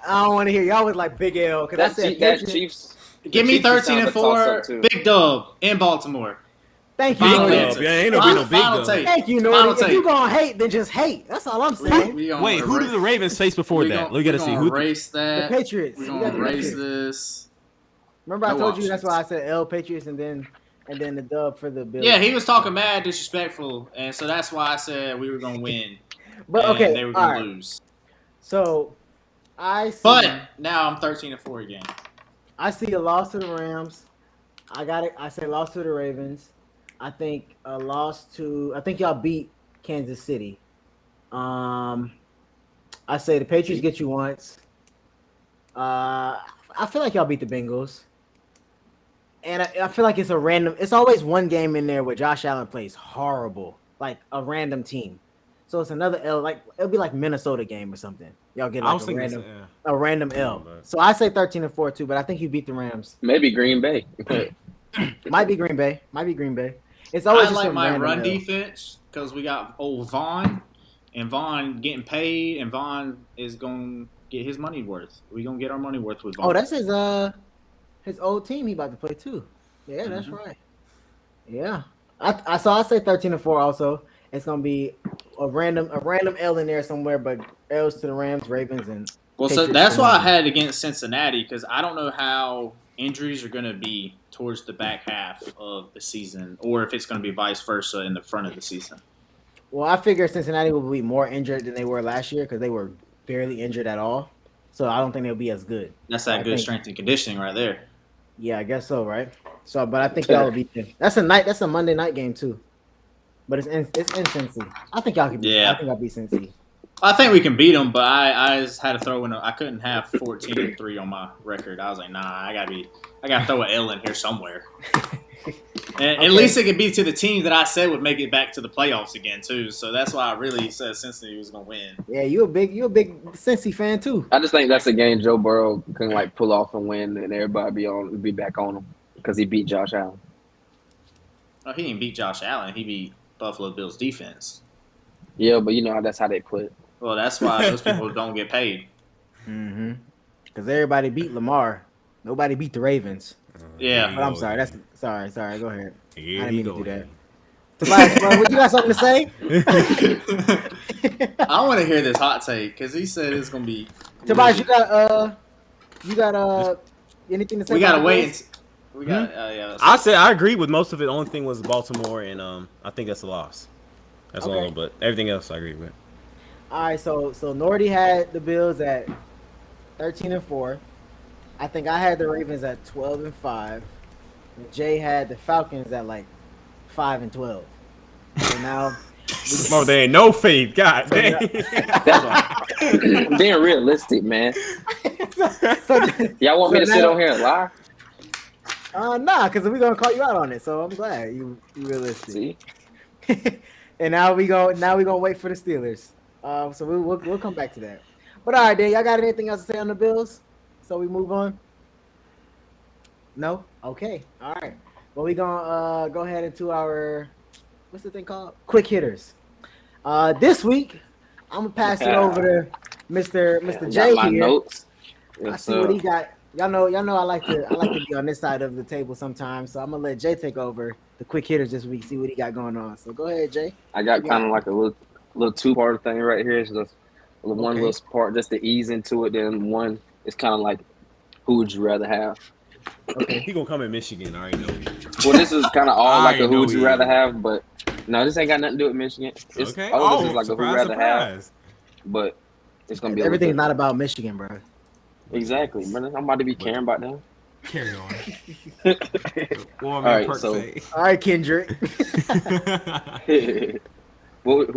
I don't want to hear y'all was like Big L because I That, said that Patriots. Chiefs. Give me the Chiefs sound a 13-4, toss-up, too. big dub in Baltimore. Thank you, Final Big Nordy. dub. answer. Yeah, ain't no be no big Final dub. take. Thank you, Final Nordy. If take. you gonna hate, then just hate. That's all I'm saying. We gonna Wait, who erase- did the Ravens face before that? We gotta see We're who. gonna erase The that. Patriots. We're You gonna got the erase Patriots. this. Remember, I No told you that's options. why I said L Patriots and then the dub for the Bills. Yeah, he was talking mad disrespectful, and so that's why I said we were gonna win. But and okay, they were all gonna right. lose. So I see. But now I'm 13-4 again. I see a loss to the Rams. I got it. I say loss to the Ravens. I think a loss to. I think y'all beat Kansas City. I say the Patriots get you once. I feel like y'all beat the Bengals. And I feel like it's a random. It's always one game in there where Josh Allen plays horrible, like a random team. So it's another L. Like it'll be like Minnesota game or something. Y'all get I like was a thinking, random, yeah. a random L. but- So I say 13-4 too, but I think you beat the Rams. Maybe Green Bay. Might be Green Bay. Might be Green Bay. It's always I just like a my random run L. defense because we got old Vaughn, and Vaughn getting paid, and Vaughn is gonna get his money worth. We gonna get our money worth with Vaughn. Oh, that's his old team. He about to play too. Yeah, that's right. Yeah, I say 13-4 also. It's gonna be a random L in there somewhere, but L's to the Rams, Ravens, and well, so Patriots that's to why I Rams. had it against Cincinnati because I don't know how injuries are gonna be towards the back half of the season, or if it's gonna be vice versa in the front of the season. Well, I figure Cincinnati will be more injured than they were last year because they were barely injured at all. So I don't think they'll be as good. That's that I good think- strength and conditioning right there. Yeah, I guess so, right? So, but I think y'all will beat them. That's a Monday night game too. But it's in Cincy. I think y'all can beat. Yeah. I think I'll beat Cincy. I think we can beat them, but I just had to throw in. I couldn't have 14-3 on my record. I was like, nah, I gotta throw an L in here somewhere. And at least it could be to the team that I said would make it back to the playoffs again too. So that's why I really said Cincinnati was gonna win. Yeah, you a big Cincy fan too. I just think that's a game Joe Burrow can like pull off and win, and everybody be back on him because he beat Josh Allen. Oh, he didn't beat Josh Allen. He beat Buffalo Bills defense. Yeah, but you know that's how they play. Well, that's why those people don't get paid. Mm-hmm. Because everybody beat Lamar. Nobody beat the Ravens. Yeah. But I'm sorry. That's sorry. Go ahead. Here I he didn't mean to go. do that. Tobias, bro, what you got something to say? I want to hear this hot take because he said it's gonna be Tobias, you got anything to say? We gotta about the wait. Bills? We got yeah. I said I agree with most of it. The only thing was Baltimore, and I think that's a loss. That's Okay. all, but everything else I agree with. All right, so Nordy had the Bills at 13-4. I think I had the Ravens at 12-5. And Jay had the Falcons at like 5-12. So now, Oh, there ain't no faith. God dang. Being realistic, man. so, Y'all want me to sit now- on here and lie? Nah, because we're gonna call you out on it. So I'm glad you realistic. See? And now we gonna wait for the Steelers. So we'll come back to that. But all right, then y'all got anything else to say on the Bills? So we move on. No? Okay. All right. Well, we gonna go ahead into our what's the thing called? Quick hitters. This week I'm gonna pass it over to Mr. Got J my here. notes. I Yes, see what he got. Y'all know I like to be on this side of the table sometimes. So I'm gonna let Jay take over the quick hitters this week, see what he got going on. So go ahead, Jay. I got kind of like a little two-part thing right here. It's just one Okay. little part just to ease into it. Then one is kind of like, who would you rather have? Okay. He gonna come in Michigan. I already know. Well, this is kind of all I like a who know would you he rather is. have, but no, this ain't got nothing to do with Michigan. It's, Okay. all this is like surprise, a who rather have, surprise. but it's gonna be a Everything's little not about Michigan, bro. different. Exactly, brother. I'm about to be caring about them. Carry on. What All my man right, Perk so- say? All right, Kendrick. what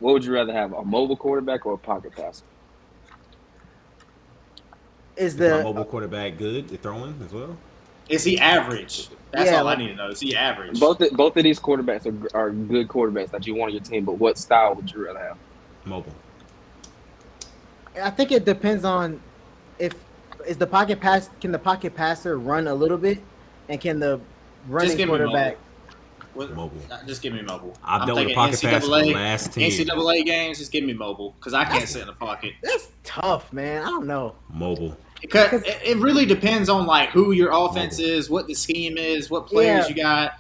would you rather have, a mobile quarterback or a pocket passer? Is My the mobile quarterback good at throwing as well? Is he average? That's Yeah, all like- I need to know. Is he average? Both of these quarterbacks are good quarterbacks that you want on your team, but what style would you rather have? Mobile. I think it depends on if is the pocket pass. Can the pocket passer run a little bit, and can the running give me quarterback? What- Mobile. Just give me mobile. I've I'm dealt with a thinking pocket passer for the NCAA last 10 years. NCAA games, just give me mobile because I can't sit in the pocket. That's tough, man. I don't know. Mobile. Because it really depends on like who your offense is, what the scheme is, what players Yeah. you got.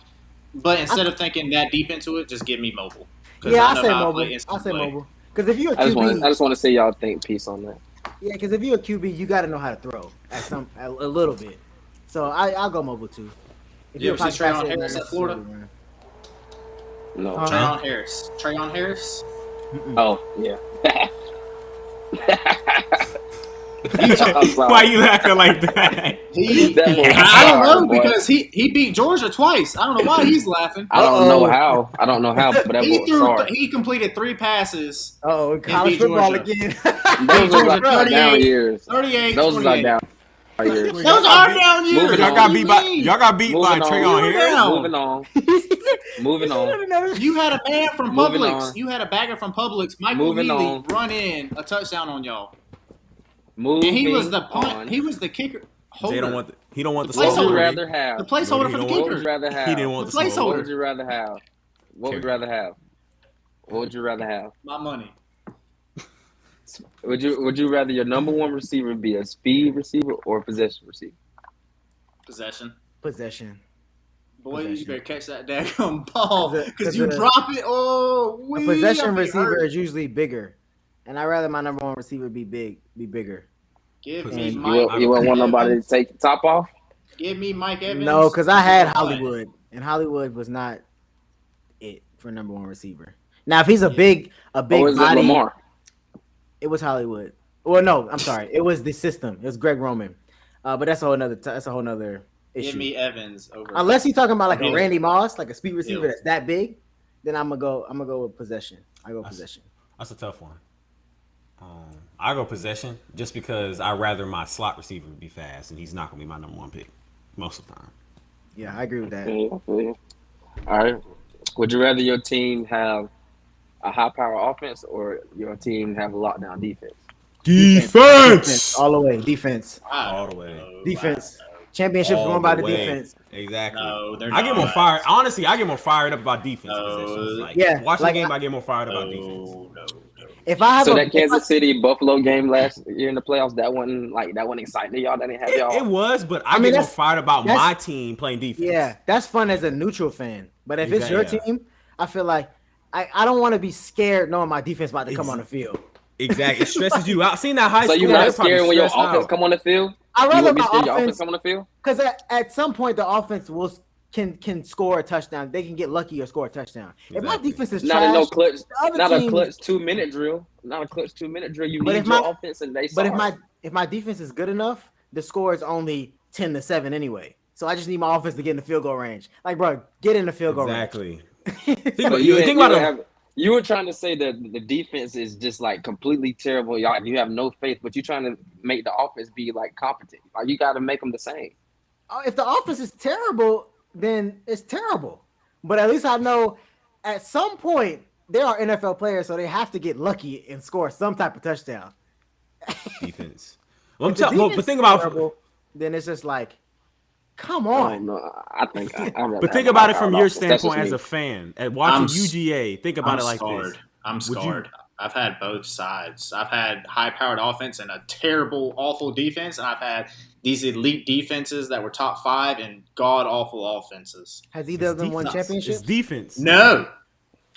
But instead of thinking that deep into it, just give me mobile. 'Cause Yeah, I I know say how to mobile. play I instant say play. mobile. Because if you're a I just QB, want to see y'all think piece on that. yeah, because if you're a QB, you got to know how to throw a little bit. So I'll go mobile too. If You you're a ever see pocket Trae on passer, Harris not at Florida? necessarily run. No. Huh? Trae on Harris. Oh yeah. You talk- I'm sorry. Why you laughing like that? He, That was I don't know hard, boy. because he beat Georgia twice. I don't know why he's laughing. I don't know Uh-oh. how. But that He was sorry. He completed 3 passes. Oh, college beat football Georgia. again. Those are like 38, down years. 38, Those are 28. like down years. Those are down years. Moving Y'all on. got beat by Moving Trae on. on Harris. down. Moving on. You had a man from Moving Publix. on. You had a bagger from Publix, Michael Moving Neely, on. run in a touchdown on y'all. Moving And he was the punt. on. He was the kicker. He don't Holder. want the What would you smoke. rather have? The placeholder for the No, he What would you kicker. rather have? He didn't want The the smoke. What placeholder. would you rather have? What would you rather have? What would you rather have? My money. Would you rather your number one receiver be a speed receiver or a possession receiver? Possession. Possession. Boy, you Possession. better catch that daggum ball because 'Cause you a- drop it. Oh, A wee, possession I'll be receiver hurt. is usually bigger, and I'd rather my number one receiver be bigger. Give And me you Mike. You wouldn't want nobody to Evans. take the top off? Give me Mike Evans. No, because I had What? Hollywood, and Hollywood was not it for number one receiver. Now, if he's a big Or is it body, Lamar? it was Hollywood. Well, no, I'm sorry, it was the system. It was Greg Roman, but that's a whole nother issue. Give me Evans over. Unless you're talking about like a Hill. Randy Moss, like a speed receiver Hill. that's that big, then I'm gonna go with possession. I go possession. That's a tough one. I go possession just because I'd rather my slot receiver be fast, and he's not gonna be my number one pick most of the time. Yeah, I agree with that. Yeah, I feel you. All right. Would you rather your team have a high power offense or your team have a lockdown defense? Defense all the way. Defense. All the way. Defense. Championships All going by the way. defense. Exactly. No, they're I get more not. fired. Honestly, I get more fired up about defense. No. Possessions. Like, Yeah, watching like the game, I get more fired up about defense. No. If I have So a, that Kansas City Buffalo game last year in the playoffs, that wasn't exciting to y'all. That didn't have y'all. It was, but I, I mean, get more that's- fired about that's- my team playing defense. yeah, that's fun as a neutral fan. But if it's your Exactly, team, I feel like I don't want to be scared knowing my defense about to come on the field. Exactly. It stresses you out. Seeing that high So score, you're not you're probably scared when your stressed offense out. come on the field? I You rather would be my scared your offense offense come on the field? because at some point the offense can score a touchdown. They can get lucky or score a touchdown. If my Exactly. defense is Not in no trash, clutch, the other not a team. clutch 2-minute drill. Not a clutch 2-minute drill. You But need if your my offense, and they but sorry. if my defense is good enough, the score is only 10-7 anyway. So I just need my offense to get in the field goal range. Like, bro, get in the field goal range. Exactly. So you were trying to say that the defense is just like completely terrible. Y'all, you have no faith, but you're trying to make the offense be like competent. Like you got to make them the same. If the offense is terrible, then it's terrible. But at least I know at some point there are NFL players, so they have to get lucky and score some type of touchdown. Defense. Well, If the but defense think is about terrible, then it's just like, come Oh on. no, I think. but think about it from your standpoint as a fan. At watching I'm UGA, think about I'm it like scarred. this. I'm Would you- scarred. I've had both sides. I've had high-powered offense and a terrible, awful defense, and I've had these elite defenses that were top 5 and god-awful offenses. Has either of them won It's championships? defense. No,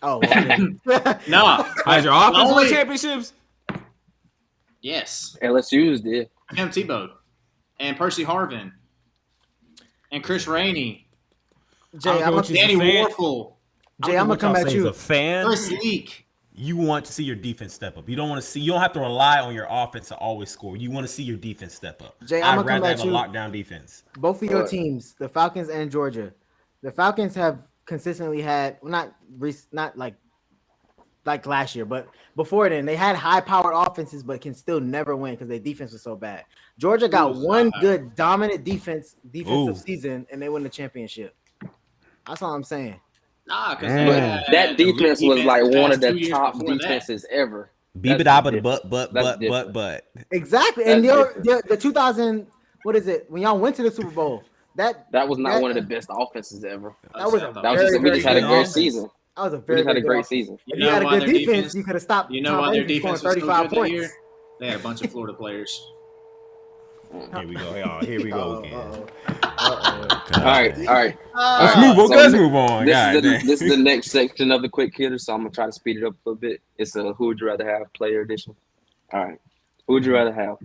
Oh, well, then. no. Has your offense won Only- championships? Yes, LSU's did. Tim Tebow and Percy Harvin and Chris Rainey, Jay, I don't I'm know what gonna you- Danny fan. Warfel, come at you. As a fan, Chris Leak. you want to see your defense step up. You don't want to see. You don't have to rely on your offense to always score. You want to see your defense step up. Jay, I'm I'd gonna come rather at have a you. lockdown defense. Both of your What? teams, the Falcons and Georgia, the Falcons have consistently had not like last year, but before then they had high-powered offenses, but can still never win because their defense was so bad. Georgia got Ooh, one high-powered. good dominant defensive Ooh. season, and they won the championship. That's all I'm saying. Nah, because Man. That defense was like one of the top defenses. defenses ever. Beep it That's out, different. but. That's different. Exactly, That's and different. the 2000, what is it? When y'all went to the Super Bowl, that That was not that- one of the best offenses ever. that was a That was just we just had a good great offense. season. That was a We very just had a good great offense. season. If you had a why good their defense, you could have stopped. You know Tom why their Brady from defense scoring was so 35 good that points. year? They had a bunch of Florida players. Here we go. Here we go again. All right. Let's All move on. so Let's move on. God This is dang. the next section of the quick hitter, so I'm gonna try to speed it up a little bit. It's a who would you rather have player edition. All right, who would you rather have,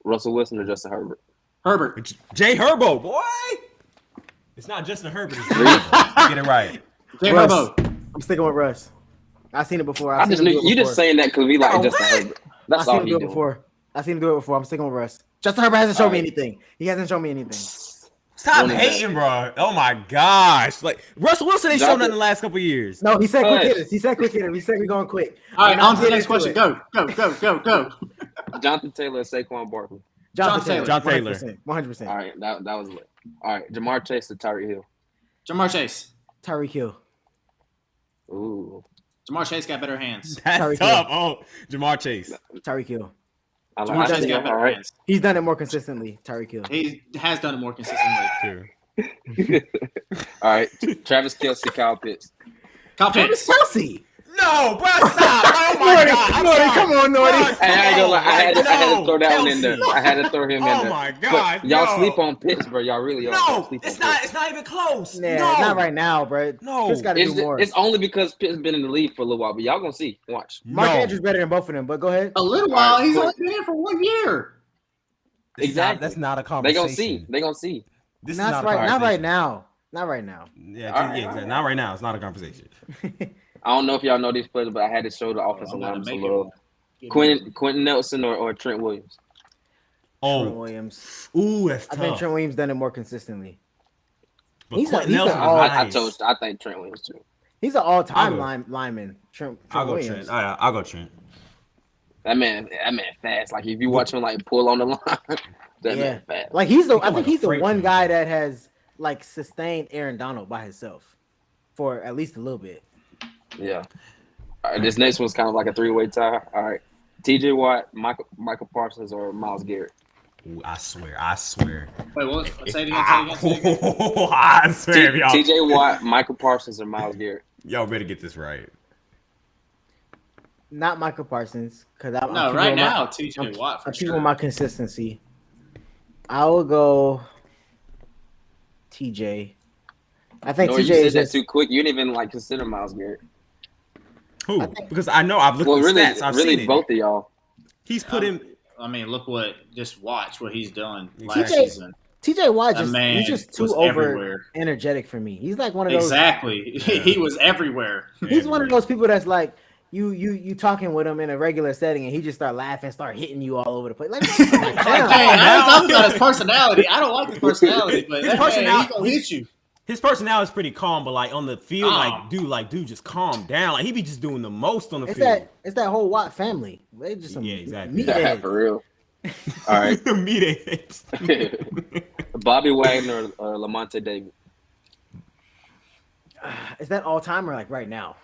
Russell Wilson or Justin Herbert? Herbert. Jay Herbo, boy. It's not Justin Herbert. It's Jay Herbo. Get it right. Jay Russ. Herbo. I'm sticking with Russ. I've seen it before. I just knew you just saying that because we like Oh, Justin what? Herbert. I've That's seen all him he do it doing. before. I've seen him do it before. I'm sticking with Russ. Justin Herbert hasn't shown me Alright. anything. He hasn't shown me anything. Stop One of hating, bro. Oh my gosh. Like Russell Wilson ain't shown nothing the last couple of years. No, he said quick Hush. hitters. He said quick hitters. He said we're going quick. All right, We're not on to the getting next question. into it. Go. Jonathan Taylor or Saquon Barkley? Jonathan Taylor. John Taylor. 100%. All right, that was lit. All right, Jamar Chase or Tyreek Hill? Jamar Chase. Tyreek Hill. Ooh, Jamar Chase got better hands. That's Tyreek tough. Oh, Jamar Chase. Tyreek Hill. I Jamar like Chase that. got All better right. hands. He's done it more consistently. Tyreek Hill. He has done it more consistently. Sure. All right, Travis Kelce, Kyle Pitts. Kyle Travis Pitts. Kelsey. No, bro, stop. Oh my Nordy, God. I'm Nordy, sorry. come on, Nordy. Bro, Hey, I ain't gonna lie. I had to throw that one in there. Kelsey. I had to throw him in there. Oh my But God. y'all no. sleep on Pitts, bro. Y'all really are. Y'all No, sleep it's on not. Pitts. It's not even close. Yeah, no, not right now, bro. No. Chris got to do more. It's only because Pitts been in the league for a little while, but y'all gonna see. Watch. Mark No. Andrews better than both of them, but go ahead. A little All while. right, He's quick. only been here for 1 year. Exactly. That's not a They conversation. gonna see. They gonna see. This is Not not a right. Not conversation. right now. Not right now. Yeah, All right, exactly. Not right now. It's not a conversation. I don't know if y'all know these players, but I had to show the offensive I'm about line to some make love. it. Quentin Nelson or Trent Williams. Trent Oh, Williams. ooh, that's I tough. think Trent Williams done it more consistently. But he's a- Quentin he's a Nelson is all- nice. I think Trent Williams too. He's an all-time I'll go. lineman. Trent I'll go Williams. Trent. I'll go Trent. That man fast. Like if you watch him like pull on the line, that Yeah. man fast. Like he's the. I like think a he's the freight one train. guy that has like sustained Aaron Donald by himself for at least a little bit. Yeah. All right, this next one's kind of like a three-way tie. All right, T.J. Watt, Michael Parsons, or Myles Garrett. Ooh, I swear. Wait, what? Say it again. Say it again. I swear, y'all. T.J. Watt, Michael Parsons, or Myles Garrett. Y'all better get this right. Not Michael Parsons because I'm No, keeping right with my- now, TJ I'm, Watt for I'm keeping sure. with my consistency. I will go TJ. I think No, TJ you said is that just, too quick. You didn't even like consider Myles Garrett. Who? Because I know I've looked Well, at the really, stats. I've really, seen it. both of y'all. He's put him. I mean, watch what he's done last Exactly. season. TJ Watt That man he's just too was over everywhere. energetic for me. He's like one of those. Exactly. He was everywhere. He's one of those people that's like you talking with him in a regular setting and he just start laughing, start hitting you all over the place. Like, Hey, I ain't talking about his personality. I don't like his personality, but that man, he gonna hit you. His personality is pretty calm, but like on the field, Calm. dude, just calm down. Like he be just doing the most on the field. It's that whole Watt family. They just some exactly. meatheads. For real. All right. Meatheads. Bobby Wagner or Lamonte David? Is that all time or like right now?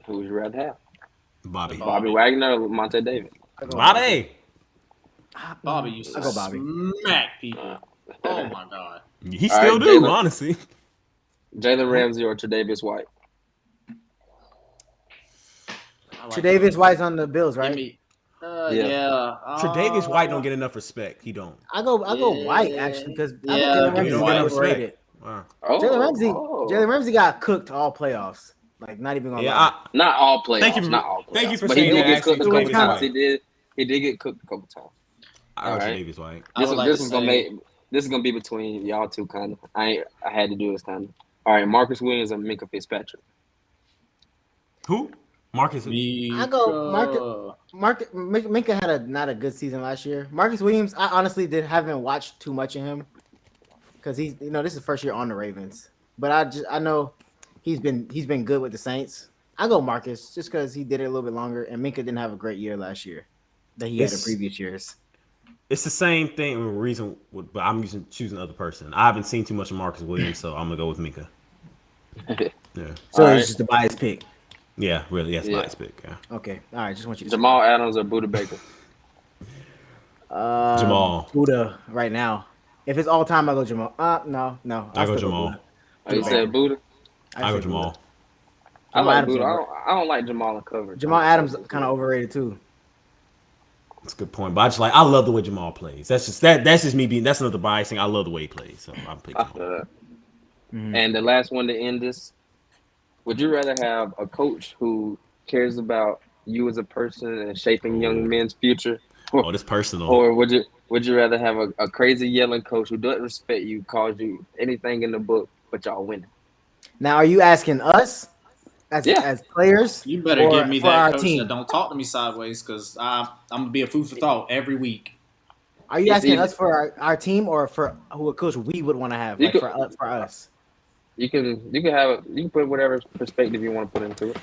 Who would you rather have? Bobby Wagner or Lamonte David? Bobby used to smack people. Oh my god. He still do, Jalen, honestly. Jalen Ramsey or Tre'Davious White? Tre'Davious White's on the Bills, right? Yeah. Tre'Davious White don't get enough respect. He don't. I go White actually because I think Yeah, Jalen Ramsey's don't get enough overrated. respect. Wow. Jalen Ramsey got cooked all playoffs. Like not even gonna lie. Not all playoffs. Thank you for but he saying did that. get cooked a couple Tre'Davious times. White. He did get cooked a couple times. I go Tre'Davious White. This is gonna be between y'all two, kind of. I had to do this kind of. All right, Marcus Williams and Minka Fitzpatrick. Who? Marcus. I go Minka had not a good season last year. Marcus Williams, I honestly haven't watched too much of him because he's this is his first year on the Ravens. But I know he's been good with the Saints. I go Marcus just because he did it a little bit longer, and Minka didn't have a great year last year that he had in previous years. It's the same thing. But I'm choosing the other person. I haven't seen too much of Marcus Williams, so I'm gonna go with Minka. Yeah. So it's just a biased pick. Yeah, really. That's biased pick. Yeah. Okay. All right. Just want you to Jamal Adams or Buda Baker. Jamal. Buda right now. If it's all time, I go Jamal. No. I go Jamal. Oh, you said Buda? I go Jamal. I like Buda. I don't like Jamal in coverage. Jamal Adams kind of overrated too. That's a good point. But I love the way Jamal plays. That's just me being. That's another bias thing. I love the way he plays. So I'm picking Jamal. And the last one to end this. Would you rather have a coach who cares about you as a person and shaping young men's future? That's personal. Or would you rather have a crazy yelling coach who doesn't respect you, calls you anything in the book, but y'all winning? Now, are you asking us as players? You better give me that coach team? that don't talk to me sideways because I'm gonna be a food for thought every week. Are you asking us for our team or for who a coach we would want to have for us? You can put whatever perspective you want to put into it.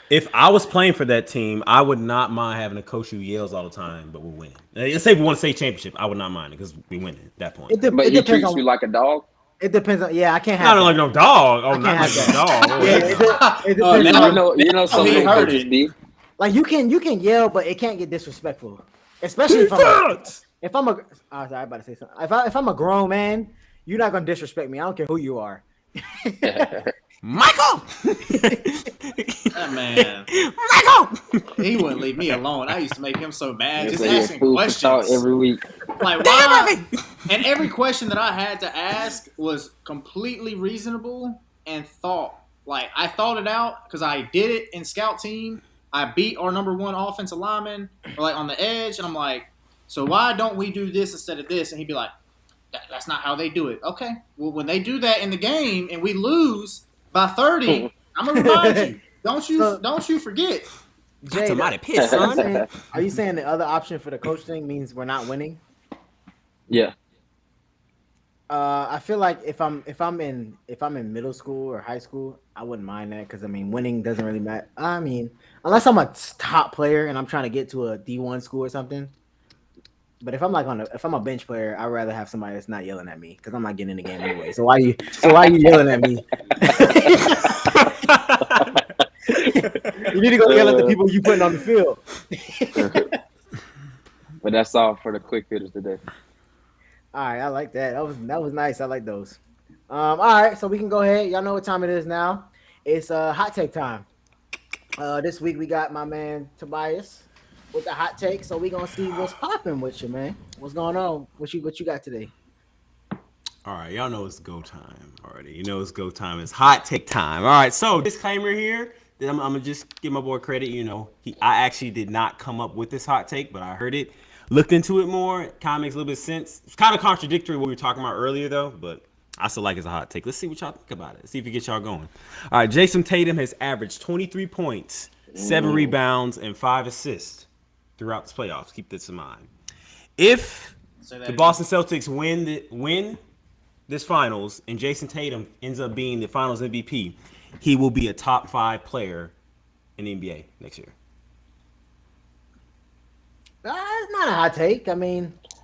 If I was playing for that team, I would not mind having a coach who yells all the time, but we're winning. Let's say we want to say championship, I would not mind it because we're winning at that point. But he treats you like a dog? It depends on. Yeah, I can't have. Not like no dog. Oh, I can't not have like that. no dog. It depends on. You know some little coaches be. Like you can yell, but it can't get disrespectful. Especially if I'm a. Oh, sorry, I'm about to say something. If I'm a grown man, you're not gonna disrespect me. I don't care who you are. Michael. That man, Michael. he wouldn't leave me alone. I used to make him so mad just So you're asking food for questions thought every week. like why. And every question that I had to ask was completely reasonable and thought. Like I thought it out because I did it in scout team. I beat our number one offensive lineman like on the edge, and I'm like, so why don't we do this instead of this? And he'd be like, that's not how they do it. Okay, well when they do that in the game and we lose by 30, I'm gonna remind you. Don't you forget. Jay, somebody pissed, son. Are you saying the other option for the coach thing means we're not winning? Yeah. I feel like if I'm in middle school or high school, I wouldn't mind that because I mean winning doesn't really matter. I mean, unless I'm a top player and I'm trying to get to a D1 school or something. But if I'm a bench player, I'd rather have somebody that's not yelling at me because I'm not getting in the game anyway. So why are you yelling at me? You need to go yell at the people you putting on the field. But that's all for the quick hitters today. All right, I like that. That was nice. I like those. All right, so we can go ahead. Y'all know what time it is now. It's hot take time. This week we got my man Tobias with the hot take. So we gonna see what's popping with you, man. What's going on? What you got today? All right, y'all know it's go time already. You know it's go time. It's hot take time. All right, so disclaimer here. I'm gonna just give my boy credit. I actually did not come up with this hot take, but I heard it, looked into it more. It kind of makes a little bit of sense. It's kind of contradictory what we were talking about earlier, though, but I still like it as a hot take. Let's see what y'all think about it. Let's see if it gets y'all going. All right, Jason Tatum has averaged 23 points, 7 rebounds, and 5 assists throughout the playoffs. Keep this in mind. If the Boston Celtics win this finals and Jason Tatum ends up being the finals MVP, he will be a top 5 player in the NBA next year. It's not a hot take. I mean, it's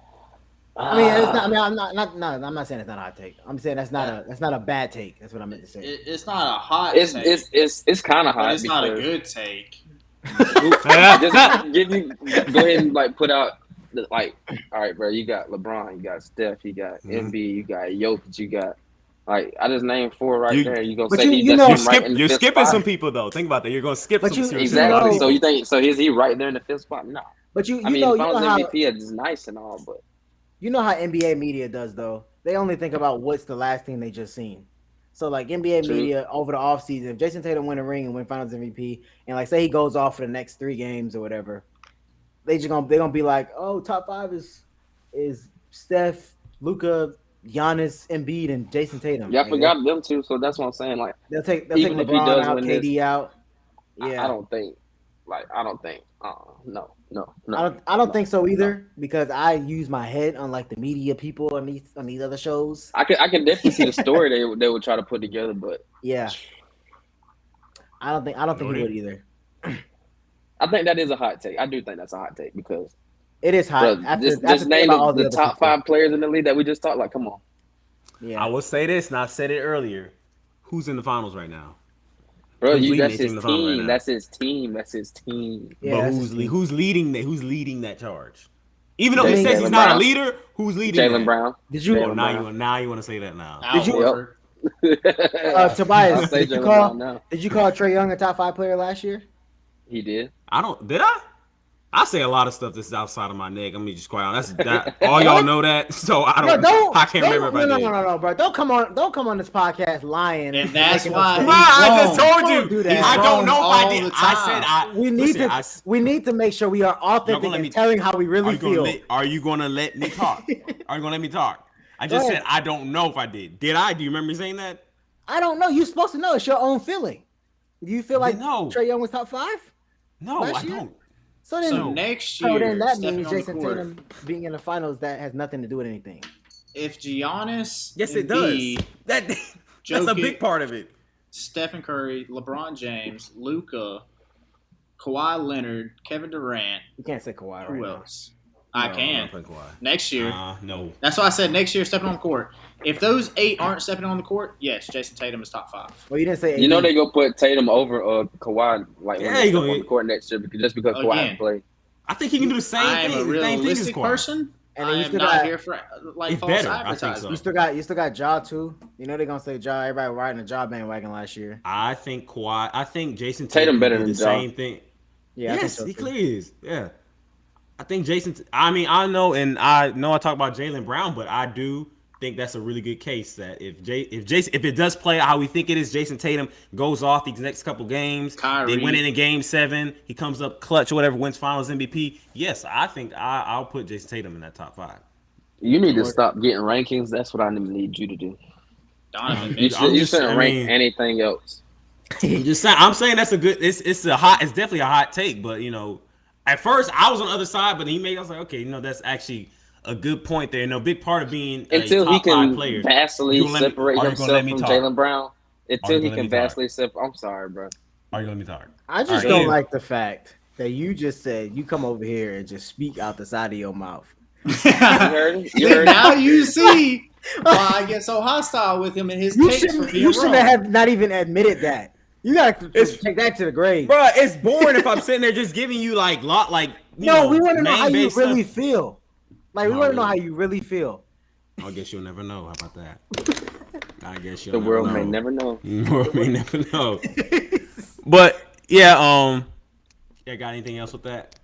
not. I mean, I'm not. No, I'm not saying it's not a hot take. I'm saying that's not a bad take. That's what I meant to say. It's not a hot It's take. It's kind of hot. But it's not a because- good take. Just give you go ahead and like put out like, all right, bro. You got LeBron, you got Steph, you got Embiid, you got Jokic, you got like I just named 4 right there. You gonna but say you he's know- just right in the You're fifth skipping spot? some people though. Think about that. You're gonna skip But some you- serious Exactly. know- So you think is he right there in the 5th spot? No. But you I mean, know Finals how MVP is nice and all, but you know how NBA media does though. They only think about what's the last thing they just seen. So like NBA True. media over the offseason, if Jason Tatum win a ring and win Finals MVP, and like say he goes off for the next 3 games or whatever, they're gonna be like, oh, top 5 is Steph, Luka, Giannis, Embiid, and Jason Tatum. yeah, I Like, forgot them two. So that's what I'm saying. Like, they'll take even if he LeBron does out, win KD this, out. Yeah, I don't think. No. I don't think so either because I use my head unlike the media people on these other shows. I can definitely see the story they would try to put together, but Yeah, I don't think he would either. I think that is a hot take. I do think that's a hot take because It is hot. bro, after just thinking name about all the other top people. 5 players in the league that we just talked. Like, come on. Yeah, I will say this, and I said it earlier. Who's in the finals right now? Bro, Who's leading that's their his team in the finals right team. now? That's his team. That's his team. yeah. But that's who's his team. leading that charge? Even though he Jalen says he's not Brown. a leader, who's leading Jalen that? Brown. Did you, Oh, now you want to say that now? Al Did you- Horford. Tobias? I'll say Did you Jalen call? Brown now. Did you call Trae Young a top 5 player last year? He did. Did I? I say a lot of stuff that's outside of my neck. I'm gonna just quiet. All y'all know that, so I can't remember if I did. No, bro. Don't come on this podcast lying. And that's making why up Bro, stuff. I just wrong. told Don't do you. that. I don't know if I Wrong did. all the I time. said We need to make sure we are authentic let and me- telling how we really feel. Are you gonna let me talk? Are you gonna let me talk? I just Go said ahead. I don't know if I did. Did I? Do you remember me saying that? I don't know. You're supposed to know. It's your own feeling. Do you feel like No. Trae Young was top 5? No, Last I year? don't. So then, So next year, so then that stepping means on the Jason court, Tatum being in the finals that has nothing to do with anything. if Giannis, Yes, it does. Embiid, That's a Jokic- big part of it. Stephen Curry, LeBron James, Luka, Kawhi Leonard, Kevin Durant, You can't say Kawhi right who now. else? I No, I'm can. not playing Kawhi. Next year. No. That's why I said next year stepping on the court. If those 8 aren't stepping on the court, yes, Jason Tatum is top 5. Well, you didn't say. You know AD. they go put Tatum over Kawhi like Yeah, when they he step gonna on the get- court next year just because Kawhi Again. hasn't played. I think he can do the same I am thing. a The same thing as realistic Kawhi. person. And then I you am still not got- here for like It's false better, I think advertising. so. You still got Ja too. You know they're gonna say Ja. Everybody riding the Ja bandwagon last year. I think Kawhi. I think Jason Tatum can better do the than Ja. same thing. Yeah, I think Yes, so, he too. clearly is. Yeah, I think Jason. I mean, I know I talk about Jalen Brown, but I do think that's a really good case that if it does play out how we think it is, Jason Tatum goes off these next couple games. Kyrie. They win it in Game 7. He comes up clutch or whatever, wins Finals MVP. Yes, I think I'll put Jason Tatum in that top 5. You need to stop getting rankings. That's what I need you to do. Donovan You Mitchell. shouldn't rank anything else. I'm saying that's a good. It's definitely a hot take, but at first I was on the other side, but I was like, okay, that's actually a good point there. Big part of being Until a he top 5 can player. vastly separate himself from Jalen Brown. Until he gonna let can me talk? vastly separate. I'm sorry, bro. Are you gonna be talking? I just All right, don't yeah. like the fact that you just said you come over here and just speak out the side of your mouth. You heard him? You heard him? Now you see why I get so hostile with him and his You takes for shouldn't. being You shouldn't wrong. have not even admitted that. You gotta take that to the grave. Bro, it's boring if I'm sitting there just giving you We want to know how you name-based really stuff. feel. Like we No, want to know really. how you really feel. I guess you'll never know. How about that? I guess you'll The world may never know. never know. The world may never know. But yeah, got anything else with that?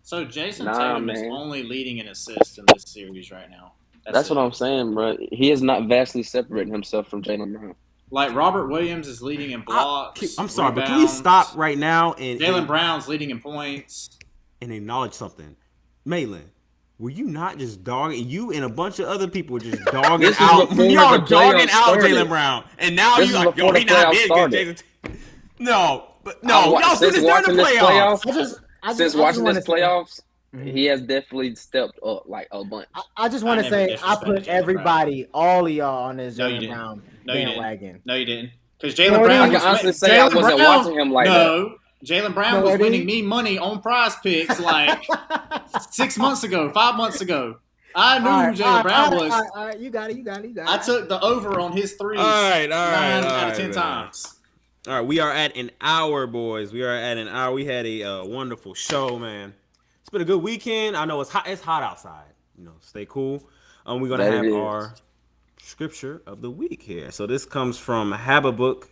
So Jason Nah, Tatum is man. only leading in assists in this series right now. That's it. what I'm saying, bro. He has not vastly separated himself from Jalen Brown. Like Robert Williams is leading in blocks. I'm sorry, but can we stop right now and Jaylen Brown's leading in points and acknowledge something? Malin, were you not just dogging? You and a bunch of other people were just dogging out. Y'all dogging out Jaylen Brown, and now you like, yo, he not being good. Jason. No, but no, y'all do this during the playoffs. Since watching this playoffs, he has definitely stepped up like a bunch. I just want to say I put everybody, all of y'all, on this Jaylen Brown bandwagon. No, you didn't. Because Jaylen Brown. I can honestly say I wasn't watching him like that. Jaylen Brown was winning me money on Prize Picks like 6 months ago, 5 months ago. I knew who Jaylen Brown was. All right, you got it. I took the over on his threes. All right, 9 out of 10 times. All right, we are at an hour, boys. We are at an hour. We had a wonderful show, man. It's been a good weekend. I know it's hot. It's hot outside. Stay cool. We're gonna have our scripture of the week here. So this comes from Habakkuk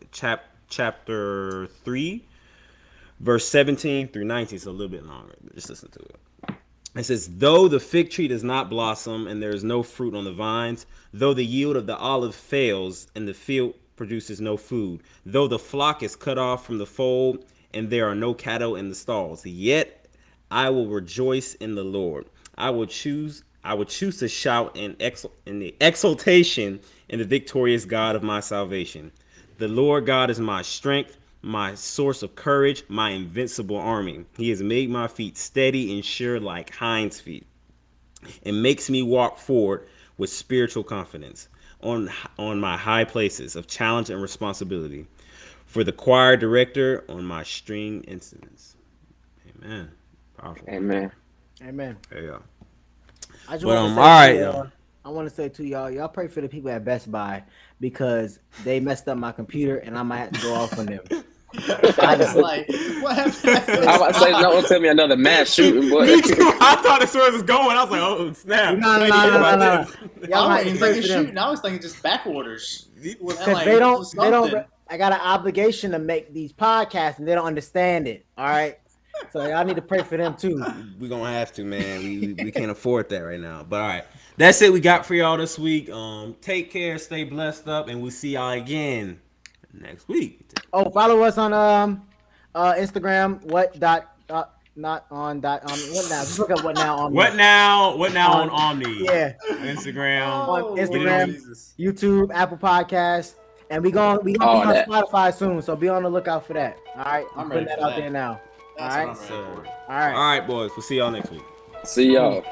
chapter 3, verse 17 through 19. So a little bit longer. Just listen to it. It says, though the fig tree does not blossom and there is no fruit on the vines, though the yield of the olive fails and the field produces no food, though the flock is cut off from the fold and there are no cattle in the stalls, yet I will rejoice in the Lord. I would choose to shout in the exultation in the victorious God of my salvation. The Lord God is my strength, my source of courage, my invincible army. He has made my feet steady and sure like hinds' feet, and makes me walk forward with spiritual confidence on my high places of challenge and responsibility. For the choir director on my string instruments. Amen. Powerful. Amen. There you go. I want to say to y'all pray for the people at Best Buy because they messed up my computer and I might have to go off on them. I was like, what happened? I was about to say, don't tell me another mass shooting, boy. Me too. I thought that's where it was going. I was like, oh, snap. No. I was thinking just back orders. Because they don't. I got an obligation to make these podcasts and they don't understand it. All right. So y'all need to pray for them too. We're gonna have to, man. We can't afford that right now. But all right. That's it we got for y'all this week. Take care, stay blessed up, and we'll see y'all again next week. Oh, follow us on Instagram. What now? Just look up what now on What now on Omni. Yeah. Instagram. On Instagram, YouTube, Apple Podcasts, and we gonna be on Spotify soon. So be on the lookout for that. All right, I'm putting that out there now. All right, All right, boys. We'll see y'all next week. See y'all.